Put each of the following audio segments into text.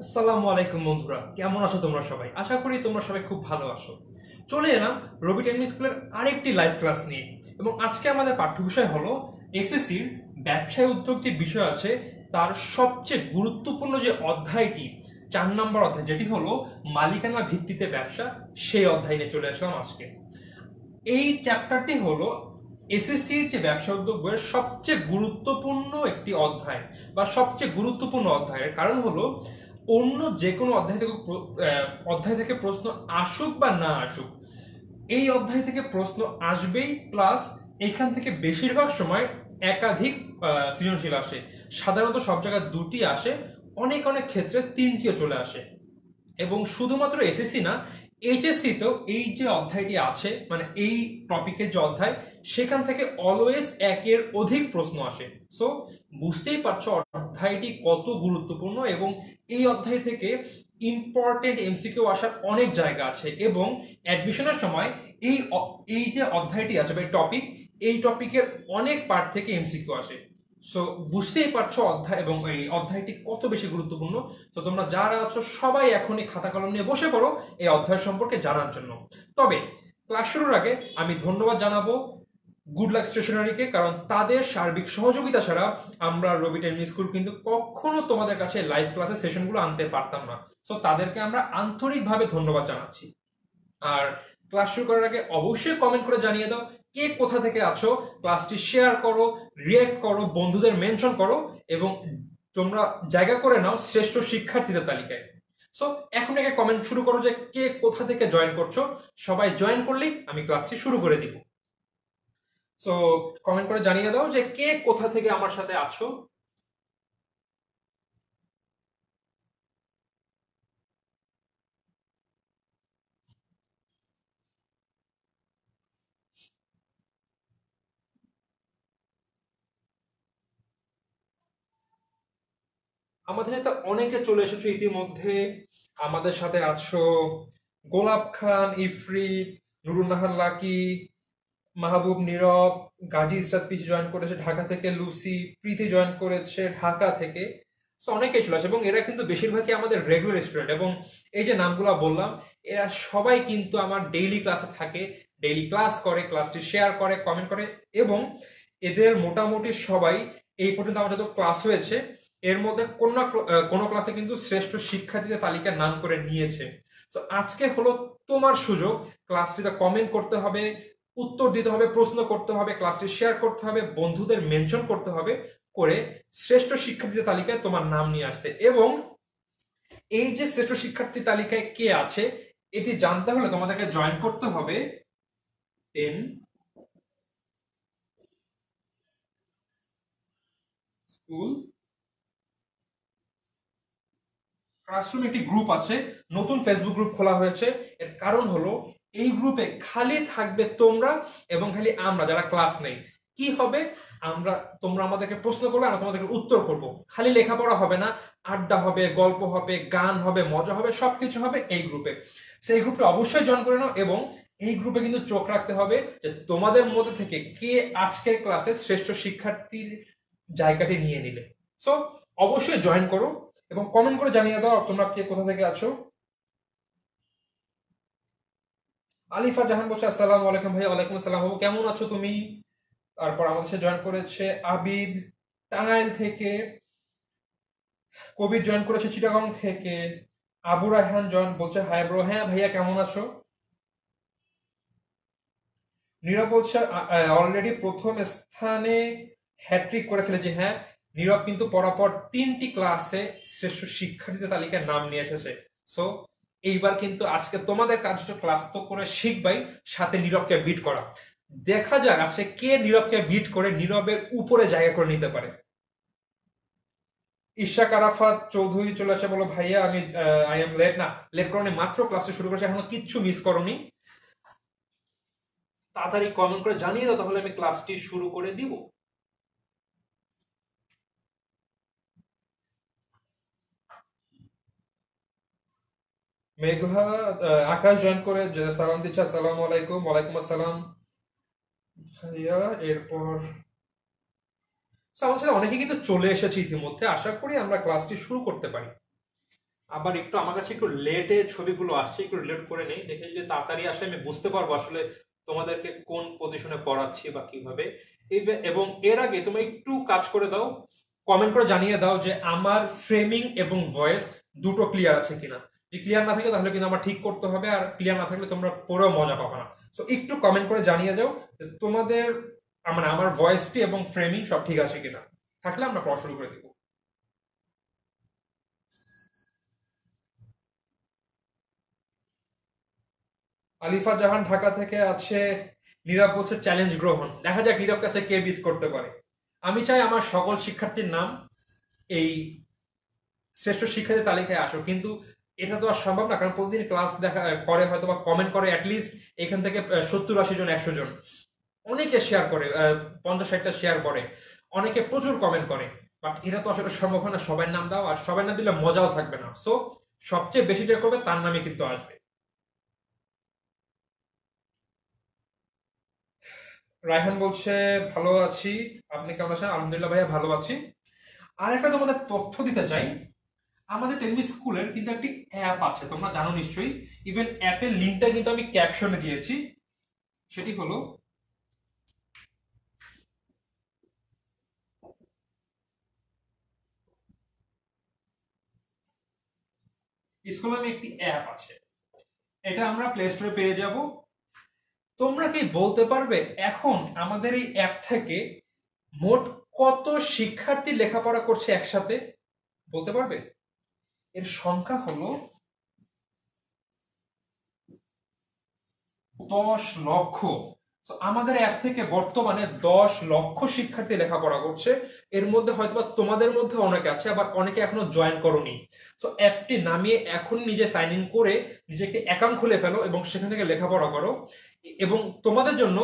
আসসালামু আলাইকুম বন্ধুরা, কেমন আছো তোমরা সবাই? আশা করি তোমরা সবাই খুব ভালো আছো। চলে এলাম রবি টেকনিক স্কুলের আরেকটি লাইভ ক্লাস নিয়ে। এবং আজকে আমাদের পাঠ্য বিষয় হলো এসএসসির ব্যবসায় উদ্যোগ যে বিষয় আছে তার সবচেয়ে গুরুত্বপূর্ণ যে অধ্যায়টি, 4 নম্বর অধ্যায়, যেটি হলো মালিকানা ভিত্তিতে ব্যবসা, সেই অধ্যায় নিয়ে চলে আসলাম আজকে। এই চ্যাপ্টারটি হলো এসএসসির যে ব্যবসা উদ্যোগ বইয়ের সবচেয়ে গুরুত্বপূর্ণ একটি অধ্যায় বা সবচেয়ে গুরুত্বপূর্ণ অধ্যায়ের কারণ হলো অন্য যে কোনো অধ্যায় থেকে প্রশ্ন আসুক বা না আসুক, এই অধ্যায় থেকে প্রশ্ন আসবেই। প্লাস এখান থেকে বেশিরভাগ সময় একাধিক সৃজনশীল আসে। সাধারণত সব জায়গায় দুটি আসে, অনেক অনেক ক্ষেত্রে তিনটিও চলে আসে। এবং শুধুমাত্র এসএসসি না, এইচএসসি তেও এই যে অধ্যায়টি আছে, মানে এই টপিকের যে অধ্যায়, সেখান থেকে অলওয়েজ একের অধিক প্রশ্ন আসে। সো বুঝতেই পারছো অধ্যায়টি কত গুরুত্বপূর্ণ। এবং এই অধ্যায় থেকে ইম্পর্টেন্ট এমসিকিউ আসার অনেক জায়গা আছে। এবং অ্যাডমিশনের সময় এই এই যে অধ্যায়টি আছে বা টপিক, এই টপিকের অনেক পার্ট থেকে এমসিকিউ আসে। সো বুঝতেই পারছো অধ্যায় এবং এই অধ্যায়টি কত বেশি গুরুত্বপূর্ণ। তো তোমরা যারা আছো সবাই এখনই খাতা কলম নিয়ে বসে পড়ো এই অধ্যায় সম্পর্কে জানার জন্য। তবে ক্লাস শুরুর আগে আমি ধন্যবাদ জানাবো গুড লাক স্টেশনারিকে, কারণ তাদের সার্বিক সহযোগিতা ছাড়া আমরা রবি টেকনিক স্কুল কিন্তু কখনো তোমাদের কাছে লাইভ ক্লাসের সেশনগুলো আনতে পারতাম না। সো তাদেরকে আমরা আন্তরিকভাবে ধন্যবাদ জানাচ্ছি। আর ক্লাস শুরু করার আগে অবশ্যই কমেন্ট করে জানিয়ে দাও কে কোথা থেকে আছো। ক্লাসটি শেয়ার করো, রিয়েক্ট করো, বন্ধুদের মেনশন করো এবং তোমরা জায়গা করে নাও শ্রেষ্ঠ শিক্ষার্থীদের তালিকায়। সো এখন থেকে কমেন্ট শুরু করো যে কে কোথা থেকে জয়েন করছো। সবাই জয়েন করলেই আমি ক্লাসটি শুরু করে দিব। সো কমেন্ট করে জানিয়ে দাও যে কে কোথা থেকে আমার সাথে আছো। আমাদের সাথে অনেকে চলে এসেছো ইতিমধ্যে। আমাদের সাথে আছো গোলাপ খান, ইফরিত, নুরুন নাহার লাকি, মাহবুব, নীরব, গাজী ইসরাত পিসি জয়েন করেছে ঢাকা থেকে, লুসি, প্রীতি জয়েন করেছে ঢাকা থেকে। So অনেকেই চলে আসে এবং এরা কিন্তু বেশিরভাগই আমাদের রেগুলার স্টুডেন্ট। এবং এই যে নামগুলো বললাম, এরা সবাই কিন্তু আমার ডেইলি ক্লাসে থাকে, ডেইলি ক্লাস করে, ক্লাসটি শেয়ার করে, কমেন্ট করে। এবং এদের মোটামুটি সবাই এই পর্যন্ত আমার যত ক্লাস হয়েছে এর মধ্যে কোনো ক্লাসে কিন্তু শ্রেষ্ঠ শিক্ষার্থীদের তালিকায় নাম করে নিয়েছে। তো আজকে হলো তোমার সুযোগ। ক্লাসটিতে কমেন্ট করতে হবে, উত্তর দিতে হবে, প্রশ্ন করতে হবে, ক্লাসটি শেয়ার করতে হবে, বন্ধুদের মেনশন করতে হবে, করে শ্রেষ্ঠ শিক্ষার্থীদের তালিকায় তোমার নাম নিয়ে আসতে। এবং এই যে শ্রেষ্ঠ শিক্ষার্থী তালিকায় কে আছে এটি জানতে হলে তোমাদেরকে জয়েন করতে হবে 10 স্কুল ক্লাসরুম। একটি গ্রুপ আছে, নতুন ফেসবুক গ্রুপ খোলা হয়েছে। এর কারণ হলো এই গ্রুপে খালি থাকবে তোমরা এবং খালি আমরা যারা ক্লাস নেই। কি হবে, আমরা তোমরা আমাদেরকে প্রশ্ন করবে, আমরা তোমাদেরকে উত্তর করব। খালি লেখাপড়া হবে না, আড্ডা হবে, গল্প হবে, গান হবে, মজা হবে, সবকিছু হবে এই গ্রুপে। সেই গ্রুপটা অবশ্যই জয়েন করে নাও। এবং এই গ্রুপে কিন্তু চোখ রাখতে হবে যে তোমাদের মধ্যে থেকে কে আজকের ক্লাসে শ্রেষ্ঠ শিক্ষার্থীর জায়গাটি নিয়ে নিলে। সো অবশ্যই জয়েন করো এবং কমেন্ট করে জানিয়ে দাও তোমরা কে কোথা থেকে আছো। আলিফা জাহান বলছে আসসালামু আলাইকুম ভাই। ওয়ালাইকুম আসসালাম বাবু, কেমন আছো তুমি? তারপর আমাদের সাথে জয়েন করেছে আবিদ টাঙ্গাইল থেকে, কবির জয়েন করেছে চিটাগং থেকে, আবু রায়হান জয়েন বলছে হাই ব্রো। হ্যাঁ ভাইয়া, কেমন আছো? নীরব বলছে অলরেডি প্রথম স্থানে হ্যাট্রিক করে ফেলেছি। হ্যাঁ, নীরব কিন্তু পরপর 3টি ক্লাসে শ্রেষ্ঠ শিক্ষার্থীদের তালিকায় নাম নিয়ে এসেছে। সো এইবার কিন্তু আজকে তোমাদের কাজ হচ্ছে ক্লাস তো করে শিখবাই, সাথে নীরবকে বিট করা। দেখা যাক আজকে কে নীরবকে বিট করে নীরবের উপরে জায়গা করে নিতে পারে। ইশাক আরাফাত চৌধুরী চলে আসে, বলো ভাইয়া আমি আই এম লেট। না, লেট করনি, মাত্র ক্লাসে শুরু করেছে, এখনো কিচ্ছু মিস করনি। তাড়াতাড়ি কমেন্ট করে জানিয়ে দাও, তাহলে আমি ক্লাসটি শুরু করে দিব। মেঘলা আকাশ জয়েন করে সালাম দিচ্ছে, আসসালামু আলাইকুম। ওয়ালাইকুম আসসালাম ভাইয়া। এরপর So, আমাদের সাথে অনেকে কিন্তু চলে এসেছে ইতিমধ্যে। আশা করি আমরা ক্লাসটি শুরু করতে পারি। আবার একটু আমার কাছে একটু লেটে ছবিগুলো আসছে, একটু লেট করে নেই, দেখে যদি তাড়াতাড়ি আসলে আমি বুঝতে পারবো আসলে তোমাদেরকে কোন পজিশনে পড়াচ্ছি বা কিভাবে। এবং এর আগে তুমি একটু কাজ করে দাও, কমেন্ট করে জানিয়ে দাও যে আমার ফ্রেমিং এবং ভয়েস দুটো ক্লিয়ার আছে কিনা। যদি ক্লিয়ার না থাকে তাহলে কিন্তু আমার ঠিক করতে হবে, আর ক্লিয়ার না থাকলে তোমরা পড়েও মজা পাবে না। সো একটু কমেন্ট করে জানিয়ে দাও যে তোমাদের মানে আমার ভয়েসটি এবং ফ্রেমিং সব ঠিক আছে কিনা, থাকলে আমরা পড়া শুরু করে দিব। আলিফা জাহান ঢাকা থেকে আছে। নীরব বলছে চ্যালেঞ্জ গ্রহণ, দেখা যাক নীরব কাছে কে বিট করতে পারে। আমি চাই আমার সকল শিক্ষার্থীর নাম এই শ্রেষ্ঠ শিক্ষার্থী তালিকায় আসুক, কিন্তু এটা তো আর সম্ভব না, কারণ প্রতিদিন ক্লাস দেখা করে হয়তো বা কমেন্ট করে অ্যাটলিস্ট এখান থেকে 70-80 জন 100 জন, অনেকে শেয়ার করে 50-60টা শেয়ার করে, অনেকে প্রচুর কমেন্ট করে। বাট এটা তো আসলে সম্ভব হয় না সবার নাম দাও, আর সবার নাম দিলে মজাও থাকবে না। সো সবচেয়ে বেশি যে করবে তার নামই কিন্তু আসবে। রায়হান বলছে ভালো আছি, আপনি কেমন আছেন? আলহামদুলিল্লাহ ভাইয়া ভালো আছি। আর একটা তোমাদের তথ্য দিতে চাই, আমাদের টেলমি স্কুলের কিন্তু একটি অ্যাপ আছে, তোমরা জানো নিশ্চয়ই। ইভেন অ্যাপের লিঙ্কটা কিন্তু আমি ক্যাপশনে দিয়েছি। সেটি হলো স্কুলে আমি একটি অ্যাপ আছে, এটা আমরা প্লে স্টোরে পেয়ে যাব। তোমরা কি বলতে পারবে এখন আমাদের এই অ্যাপ থেকে মোট কত শিক্ষার্থী লেখাপড়া করছে একসাথে? বলতে পারবে? এর সংখ্যা হলো 10 লক্ষ। তো আমাদের অ্যাপ থেকে বর্তমানে 10 লক্ষ শিক্ষার্থী লেখাপড়া করছে। এর মধ্যে হয়তোবা তোমাদের মধ্যে অনেকে আছে, আবার অনেকে এখনো জয়েন করোনি। তো অ্যাপটি নামিয়ে এখন নিজে সাইন ইন করে নিজে একটি অ্যাকাউন্ট খুলে ফেলো এবং সেখান থেকে লেখাপড়া করো। এবং তোমাদের জন্য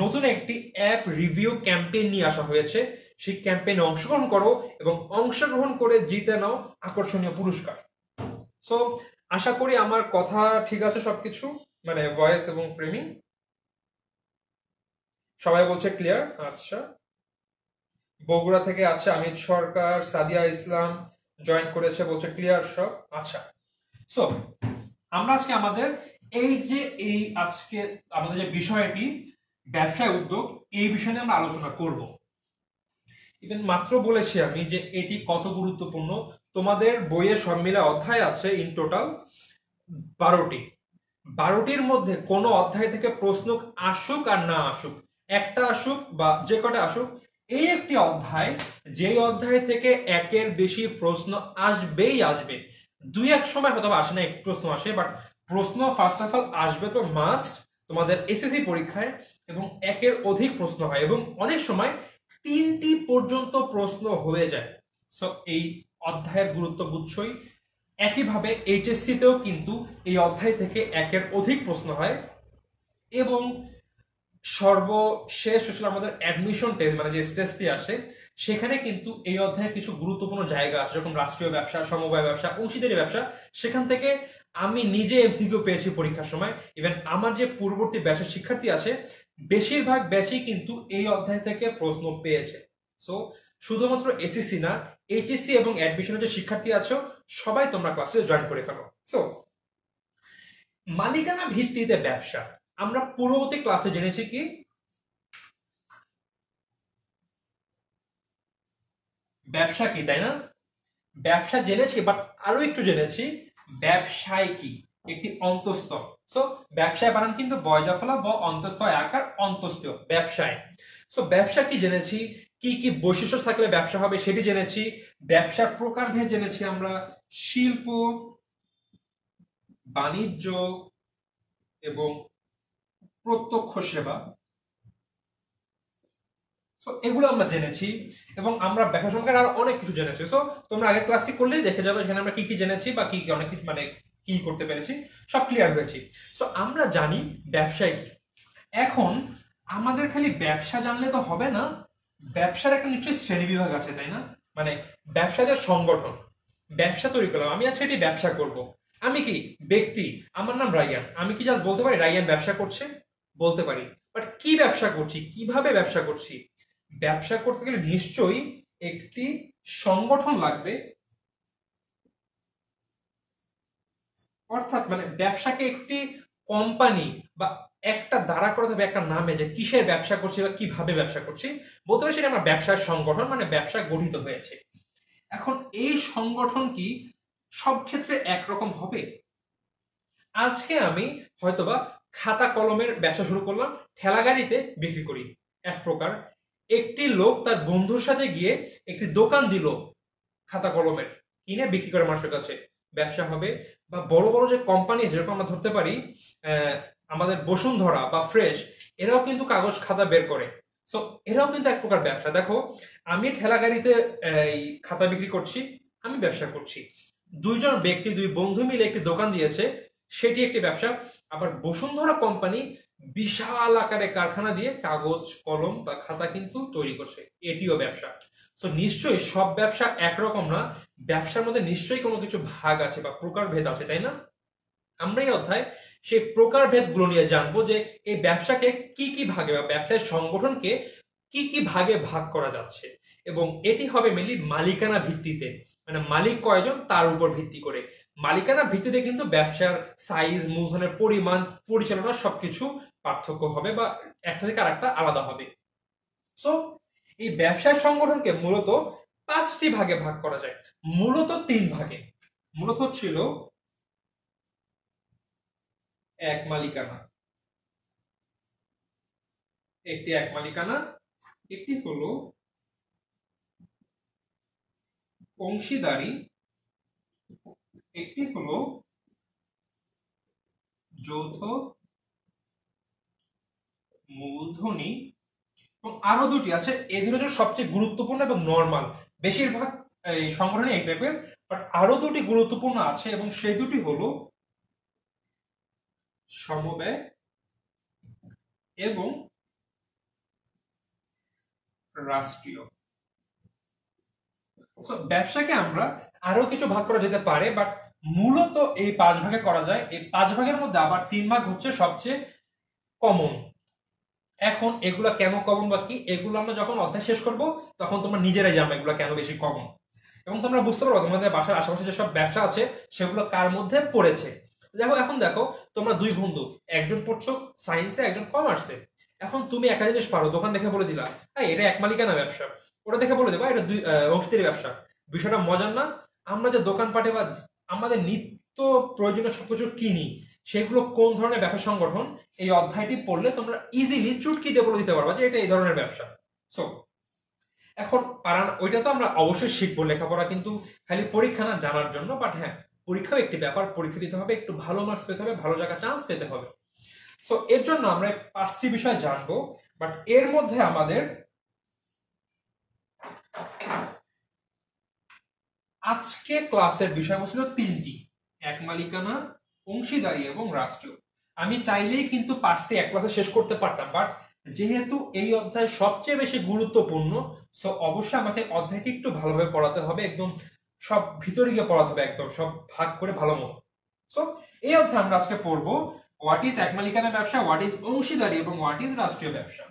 নতুন একটি অ্যাপ রিভিউ ক্যাম্পেইন নিয়ে আসা হয়েছে, সেই ক্যাম্পেইনে অংশগ্রহণ করো এবং অংশগ্রহণ করে জিতে নাও আকর্ষণীয় পুরস্কার। সো আশা করি আমার কথা ঠিক আছে সবকিছু, মানে ভয়েস এবং ফ্রেমিং সবাই বলছে ক্লিয়ার। আচ্ছা, বগুড়া থেকে আছে অমিত সরকার, সাদিয়া ইসলাম জয়েন করেছে, বলছে ক্লিয়ার সব। আচ্ছা, সো আমরা আজকে আমাদের এই আজকে আমাদের যে বিষয়টি ব্যবসায় উদ্যোগ, এই বিষয় নিয়ে আমরা আলোচনা করব। ইভেন মাত্র বলেছি আমি যে এটি কত গুরুত্বপূর্ণ। তোমাদের বইয়ে সব মিলে অধ্যায় আছে ইন টোটাল 12টি। 12টির মধ্যে কোনো অধ্যায় থেকে প্রশ্ন আসুক আর না আসুক, একটা আসুক বা যে কটা আসুক, এই একটি অধ্যায় যেই অধ্যায় থেকে একের বেশি প্রশ্ন আসবেই আসবে। দুই এক সময় হয়তো আসে না, এক প্রশ্ন আসে, বাট প্রশ্ন ফার্স্ট অফ অল আসবে তো মাস্ট তোমাদের এসএসসি পরীক্ষায়, এবং একের অধিক প্রশ্ন হয় এবং অনেক সময় 3টি পর্যন্ত প্রশ্ন হয়ে যায়। সো এই অধ্যায়ের গুরুত্ব বুঝছই। একইভাবে এইচএসসি তেও কিন্তু এই অধ্যায় থেকে একের অধিক প্রশ্ন হয়। এবং সর্বশেষ হচ্ছে আমাদের অ্যাডমিশন টেস্ট, মানে যে টেস্টটি আসে, সেখানে কিন্তু এই অধ্যায়ে কিছু গুরুত্বপূর্ণ জায়গা আছে, যেরকম রাষ্ট্রীয় ব্যবসা, সমবায় ব্যবসা, অংশীদারি ব্যবসা। সেখান থেকে আমি নিজে এমসিকিউ পেয়েছি পরীক্ষার সময়। ইভেন আমার যে পূর্ববর্তী ব্যাচের শিক্ষার্থী আছে, বেশিরভাগ ব্যাচই কিন্তু এই অধ্যায় থেকে প্রশ্ন পেয়েছে। সো শুধুমাত্র এসএসসি না, এইচএসসি এবং অ্যাডমিশনের যে শিক্ষার্থী আছো, সবাই তোমরা ক্লাসে জয়েন করে ফেলো। সো মালিকানা ভিত্তিতে ব্যবসা, আমরা পূর্ববর্তী ক্লাসে জেনেছি কি ব্যবসা কি, তাই না? ব্যবসা জেনেছি, বাট আরো একটু জেনেছি ব্যবসায় কি, একটি অন্তঃস্থ। সো ব্যবসায় বানান কিন্তু বয়জাফলা ব অন্তঃস্থ আকার অন্তঃস্থ ব্যবসায়। সো ব্যবসা কি জেনেছি, কি কি বৈশিষ্ট্য থাকলে ব্যবসা হবে সেটি জেনেছি। ব্যবসার প্রকারভেদ জেনেছি আমরা, শিল্প, বাণিজ্য এবং প্রত্যক্ষ সেবা। সো এগুলো আমরা জেনেছি, এবং আমরা ব্যবসা সংক্রান্ত আর অনেক কিছু জেনেছি। সো তোমরা আগের ক্লাসটি করলেই দেখে যাবে এখানে আমরা কি কি জেনেছি বা কি কি অনেক কিছু মানে কি করতে পেরেছি, সব ক্লিয়ার হয়েছি। সো আমরা জানি ব্যবসায় কি। এখন আমাদের খালি ব্যবসা জানলে তো হবে না, ব্যবসার একটা নিশ্চয়ই শ্রেণী বিভাগ আছে, তাই না? মানে ব্যবসা যে সংগঠন, ব্যবসা তৈরি করলাম, আমি আজকে এটি ব্যবসা করব। আমি কি ব্যক্তি, আমার নাম রাইয়ান, আমি কি জাস্ট বলতে পারি রাইয়ান ব্যবসা করছে? বলতে পারি, বাট কি ব্যবসা করছি, কিভাবে ব্যবসা করছি? ব্যবসা করতে গেলে নিশ্চয়ই একটি সংগঠন লাগবে, অর্থাৎ মানে ব্যবসাকে একটি কোম্পানি বা একটা দাঁড়া করাতে হবে একটা নামে, যে কিসের ব্যবসা করছি বা কিভাবে ব্যবসা করছি, বলতে পারি সেটা আমার ব্যবসার সংগঠন, মানে ব্যবসা গঠিত হয়েছে। এখন এই সংগঠন কি সব ক্ষেত্রে একরকম হবে? আজকে আমি হয়তোবা খাতা কলমের ব্যবসা শুরু করলাম, ঠেলা গাড়িতে বিক্রি করি এক প্রকার। একটি লোক তার বন্ধুর সাথে গিয়ে একটি দোকান দিল খাতা কলমের, কিনে বিক্রি করে মানুষের কাছে, ব্যবসা হবে। বা বড় বড় যে কোম্পানি যেরকম আমরা ধরতে পারি আমাদের বসুন্ধরা বা ফ্রেশ, এরাও কিন্তু কাগজ খাতা বের করে। সো এরাও কিন্তু এক প্রকার ব্যবসা। দেখো, আমি ঠেলা গাড়িতে এই খাতা বিক্রি করছি, আমি ব্যবসা করছি। দুইজন ব্যক্তি, দুই বন্ধু মিলে একটি দোকান দিয়েছে, সেটি একটি ব্যবসা। আবার বসুন্ধরা কোম্পানি বিশাল আকারে কারখানা দিয়ে কাগজ কলম বা খাতা কিন্তু তৈরি করছে, এটিও ব্যবসা। তো নিশ্চয়ই সব ব্যবসা একরকম না, ব্যবসার মধ্যে নিশ্চয়ই কোনো কিছু ভাগ আছে বা প্রকারভেদ আছে, তাই না? আমরা এই অধ্যায় সেই প্রকারভেদ গুলো নিয়ে জানবো, যে এই ব্যবসাকে কি কি ভাগে বা ব্যবসায় সংগঠনকে কি কি ভাগে ভাগ করা যাচ্ছে। এবং এটি হবে মেনলি মালিকানা ভিত্তিতে, মানে মালিক কয়জন তার উপর ভিত্তি করে। মালিকানা ভিত্তিতে কিন্তু ব্যবসার সাইজ, মূলধনের পরিমাণ, পরিচালনা সবকিছু পার্থক্য হবে বা একটা থেকে আরেকটা আলাদা হবে। সো এই ব্যবসায় সংগঠনকে মূলত 5টি ভাগে ভাগ করা যায়, মূলত 3 ভাগে। মূলত ছিল এক মালিকানা, একটি এক মালিকানা, একটি হলো অংশীদারি, একটি হলো যৌথ মূলধনী, এবং আরো দুটি আছে। এই দুটো হচ্ছে সবচেয়ে গুরুত্বপূর্ণ এবং নর্মাল, বেশিরভাগ এই সংগঠনে এই টাইপের। বাট আরো দুটি গুরুত্বপূর্ণ আছে, এবং সেই দুটি হলো সমব্যয় এবং রাষ্ট্রীয়। ব্যবসাকে আমরা আরো কিছু ভাগ করা যেতে পারে, বাট মূলত এই 5 ভাগে করা যায়। এই 5 ভাগের মধ্যে আবার 3 ভাগ হচ্ছে সবচেয়ে কমন। এখন এগুলা কেন কমন বা কি, এগুলো আমরা যখন অধ্যায় শেষ করব তখন তোমরা নিজেরাই জানবে এগুলো কেন বেশি কমন, এবং তোমরা বুঝতে পারবো তোমাদের বাসার আশেপাশে যেসব ব্যবসা আছে সেগুলো কার মধ্যে পড়েছে। দেখো, এখন দেখো, তোমরা দুই বন্ধু, একজন পড়ছো সায়েন্সে, একজন কমার্সে। এখন তুমি একটা জিনিস পারো, দোকান দেখে বলে দিলা এটা এক মালিকানা ব্যবসা, ওটা দেখে বলে দেবা এটা দুই অংশীদারি ব্যবসা। বিষয়টা মজার না? আমরা যে দোকানপাটে বা আমাদের নিত্য প্রয়োজনীয় সবকিছু কিনি, সেগুলো কোন ধরনের ব্যবসা সংগঠন, এই অধ্যায়টি পড়লে তোমরা ইজিলি চুটকি দিয়ে বলে দিতে পারবা যে এটা এই ধরনের ব্যবসা। সো এখন পারান ওইটা তো আমরা অবশ্যই শিখবো, লেখাপড়া কিন্তু খালি পরীক্ষা না জানার জন্য। বাট হ্যাঁ, পরীক্ষাও একটি ব্যাপার, পরীক্ষা দিতে হবে, একটু ভালো মার্কস পেতে হবে, ভালো জায়গা চান্স পেতে হবে। সো এর জন্য আমরা 5টি বিষয় জানবো। বাট এর মধ্যে আমাদের আজকে ক্লাসের বিষয়বস্তু ছিল 3টি: এক মালিকানা, অংশীদারি এবং রাষ্ট্রীয়। আমি চাইলেই কিন্তু 5টি এক ক্লাসে শেষ করতে পারতাম, বাট যেহেতু এই অধ্যায় সবচেয়ে বেশি গুরুত্বপূর্ণ, সো অবশ্যই আমাকে অধ্যায়টি একটু ভালোভাবে পড়াতে হবে, একদম সব ভিতরে গিয়ে পড়াতে হবে, একদম সব ভাগ করে ভালো মতো। সো এই অধ্যায় আমরা আজকে পড়বো হোয়াট ইজ এক মালিকানা ব্যবসা, হোয়াট ইজ অংশীদারি এবং হোয়াট ইজ রাষ্ট্রীয় ব্যবসা।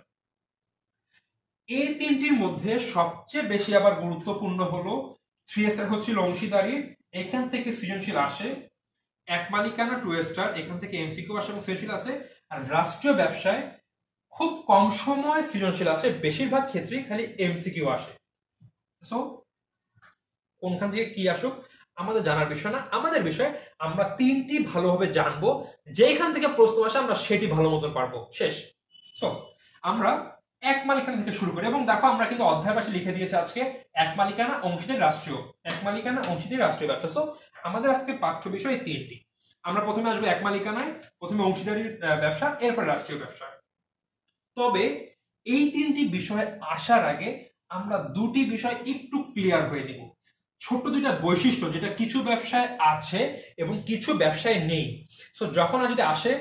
এই তিনটির মধ্যে সবচেয়ে বেশি আবার গুরুত্বপূর্ণ হলো 3 স্টার হচ্ছিল অংশীদারি, এখান থেকে সৃজনশীল আসে। এক মালিকানা 2 স্টার, এখান থেকে এমসিকিউ আসে এবং সৃজনশীল আসে। আর রাষ্ট্রীয় ব্যবসায় খুব কম সময় সৃজনশীল আসে, বেশিরভাগ ক্ষেত্রেই খালি এমসিকিউ আসে। সো কোনখান থেকে কি আসুক আমাদের জানার বিষয় না, আমাদের বিষয় আমরা 3টি ভালোভাবে জানবো, যেখান থেকে প্রশ্ন আসে আমরা সেটি ভালো মতন পারবো, শেষ। সো আমরা এক মালিকানা থেকে শুরু করি, এবং দেখো আমরা কিন্তু অধ্যায় পাশে লিখে দিয়েছি আজকে এক মালিকানা, অংশীদারি, রাষ্ট্রীয়। এক মালিকানা, অংশীদারি, রাষ্ট্রীয় ব্যবসা। সো আমাদের আজকে পাঠ্য বিষয় 3টি। আমরা প্রথমে আসবো এক মালিকানায়, প্রথমে অংশীদারির ব্যবসা, এরপর রাষ্ট্রীয় ব্যবসা। তবে এই 3টি বিষয়ে আসার আগে আমরা দুটি বিষয় একটু ক্লিয়ার হয়ে নিব। ছোট দুইটা বৈশিষ্ট্য যেটা কিছু ব্যবসায় আছে এবং কিছু ব্যবসায় নেই। সো যখন যদি আসে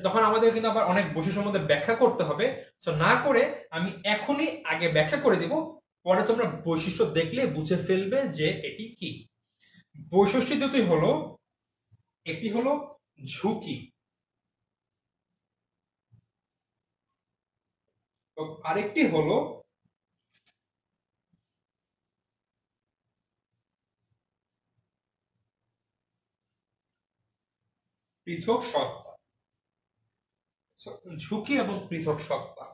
তখন আমাদের কিন্তু আবার অনেক বৈশিষ্ট্যের মধ্যে ব্যাখ্যা করতে হবে। সো না করে আমি এখনই আগে ব্যাখ্যা করে দিব, পরে তোমরা বৈশিষ্ট্য দেখলে বুঝে ফেলবে যে এটি কি। বৈশিষ্ট্য দুটি হলো, একটি হলো ঝুঁকি, আরেকটি হলো পৃথক সত্তা। ঝুঁকি এবং পৃথক সত্তা।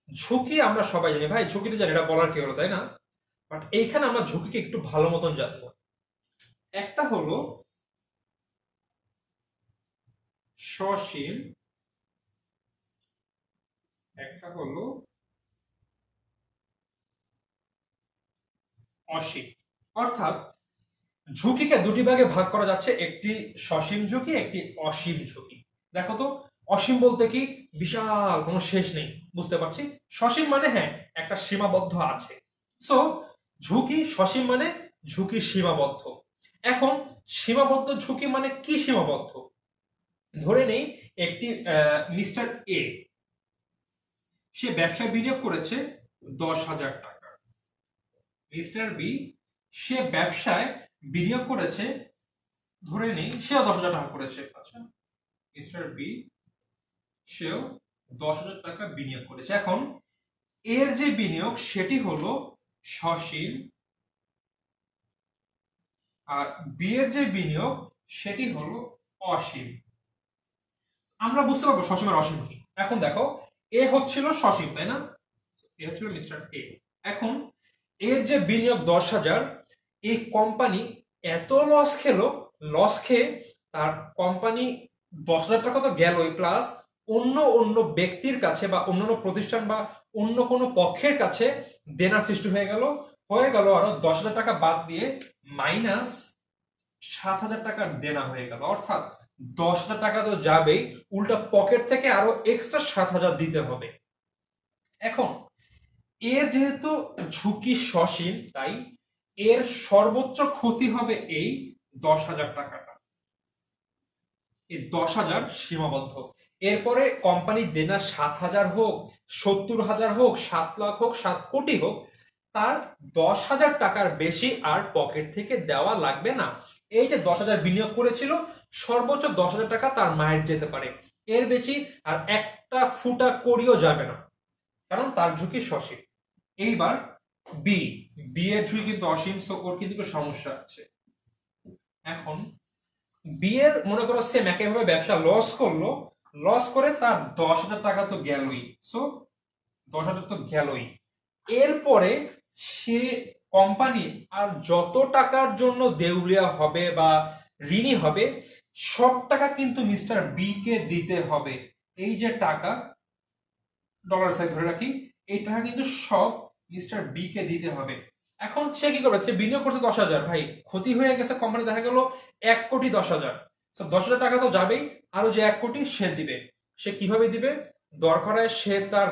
ঝুঁকি আমরা সবাই জানি ভাই, ঝুঁকি তো জানি, এটা বলার কি হলো, তাই না? বাট এইখানে আমরা ঝুঁকিকে একটু ভালো মতন জানবো। একটা হলো সসীম, একটা হলো অসীম। অর্থাৎ ঝুঁকিকে দুটি ভাগে ভাগ করা যাচ্ছে, একটি সসীম ঝুঁকি, একটি অসীম ঝুঁকি। দেখো তো, অসীম বলতে কি বিশাল, কোনো শেষ নেই, বুঝতে পারছি। সসীম মানে হ্যাঁ একটা সীমাবদ্ধ আছে। সো ঝুঁকি সসীম মানে ঝুঁকি সীমাবদ্ধ। এখন সীমাবদ্ধ ঝুঁকি মানে কি সীমাবদ্ধ? ধরে নেই একটি মিস্টার এ, সে ব্যবসায় বিনিয়োগ করেছে 10,000 টাকা। মিস্টার বি, সে ব্যবসায় বিনিয়োগ করেছে, ধরে নেই সেও 10,000 টাকা করেছে। আচ্ছা, মিস্টার বি সেও 10,000 টাকা বিনিয়োগ করেছে। এখন এর যে বিনিয়োগ সেটি হলো সসীম, আর বি এর যে বিনিয়োগ সেটি হলো অসীম। আমরা বুঝতে পারবো সসীম আর অসীম কি। এখন দেখো, এ হচ্ছিল সসীম, তাই না? এ হচ্ছিল মিস্টার এ। এখন এর যে বিনিয়োগ 10,000, এই কোম্পানি এত লস খেলো, লস খেয়ে তার কোম্পানি 10,000 টাকা তো গেলই, প্লাস অন্য অন্য ব্যক্তির কাছে বা অন্যান্য প্রতিষ্ঠান বা অন্য কোনো পক্ষের কাছে দেনার সৃষ্টি হয়ে গেল আরো 10,000 টাকা বাদ দিয়ে মাইনাস 7,000 টাকার দেনা হয়ে গেল। অর্থাৎ 10,000 টাকা তো যাবেই, উল্টা পকেট থেকে আরো এক্সট্রা 7,000 দিতে হবে। এখন এর যেহেতু ঝুঁকি সসীম, তাই এর সর্বোচ্চ ক্ষতি হবে এই 10,000 টাকাটা। এই 10,000 সীমাবদ্ধ। এরপরে কোম্পানির দেনা 7,000 হোক, 70,000 হোক, 7 লাখ হোক, 7 কোটি হোক, তার 10,000 টাকার বেশি আর পকেট থেকে দেওয়া লাগবে না। এই যে 10,000 বিনিয়োগ করেছিল, সর্বোচ্চ 10,000 টাকা তার মায়ের যেতে পারে, এর বেশি আর একটা ফুটা করিও যাবে না, কারণ তার ঝুঁকি সসীম। এইবার বি, বি এর ঝুঁকি কিন্তু অসীম, সো ওর কিন্তু সমস্যা আছে। এখন বি এর মনে করো সেম একইভাবে ব্যবসা লস করলো, লস করে তার 10,000 টাকা তো গেলই, সো 10,000 তো গেলই। এরপরে সে কোম্পানি আর যত টাকার জন্য দেউলিয়া হবে বা ঋণী হবে, সব টাকা কিন্তু মিস্টার বি কে দিতে হবে। এই যে টাকা, ডলার সাইড ধরে রাখি, এই টাকা কিন্তু সব মিস্টার বি কে দিতে হবে। এখন সে কি করবে? সে বিনিয়োগ করছে 10,000, ভাই ক্ষতি হয়ে গেছে কোম্পানি, দেখা গেল 1,10,000,000। 10,000 টাকা তো যাবেই, আরো যে 1 কোটি সে দিবে। সে কিভাবে দিবে? দরকার হয় সে তার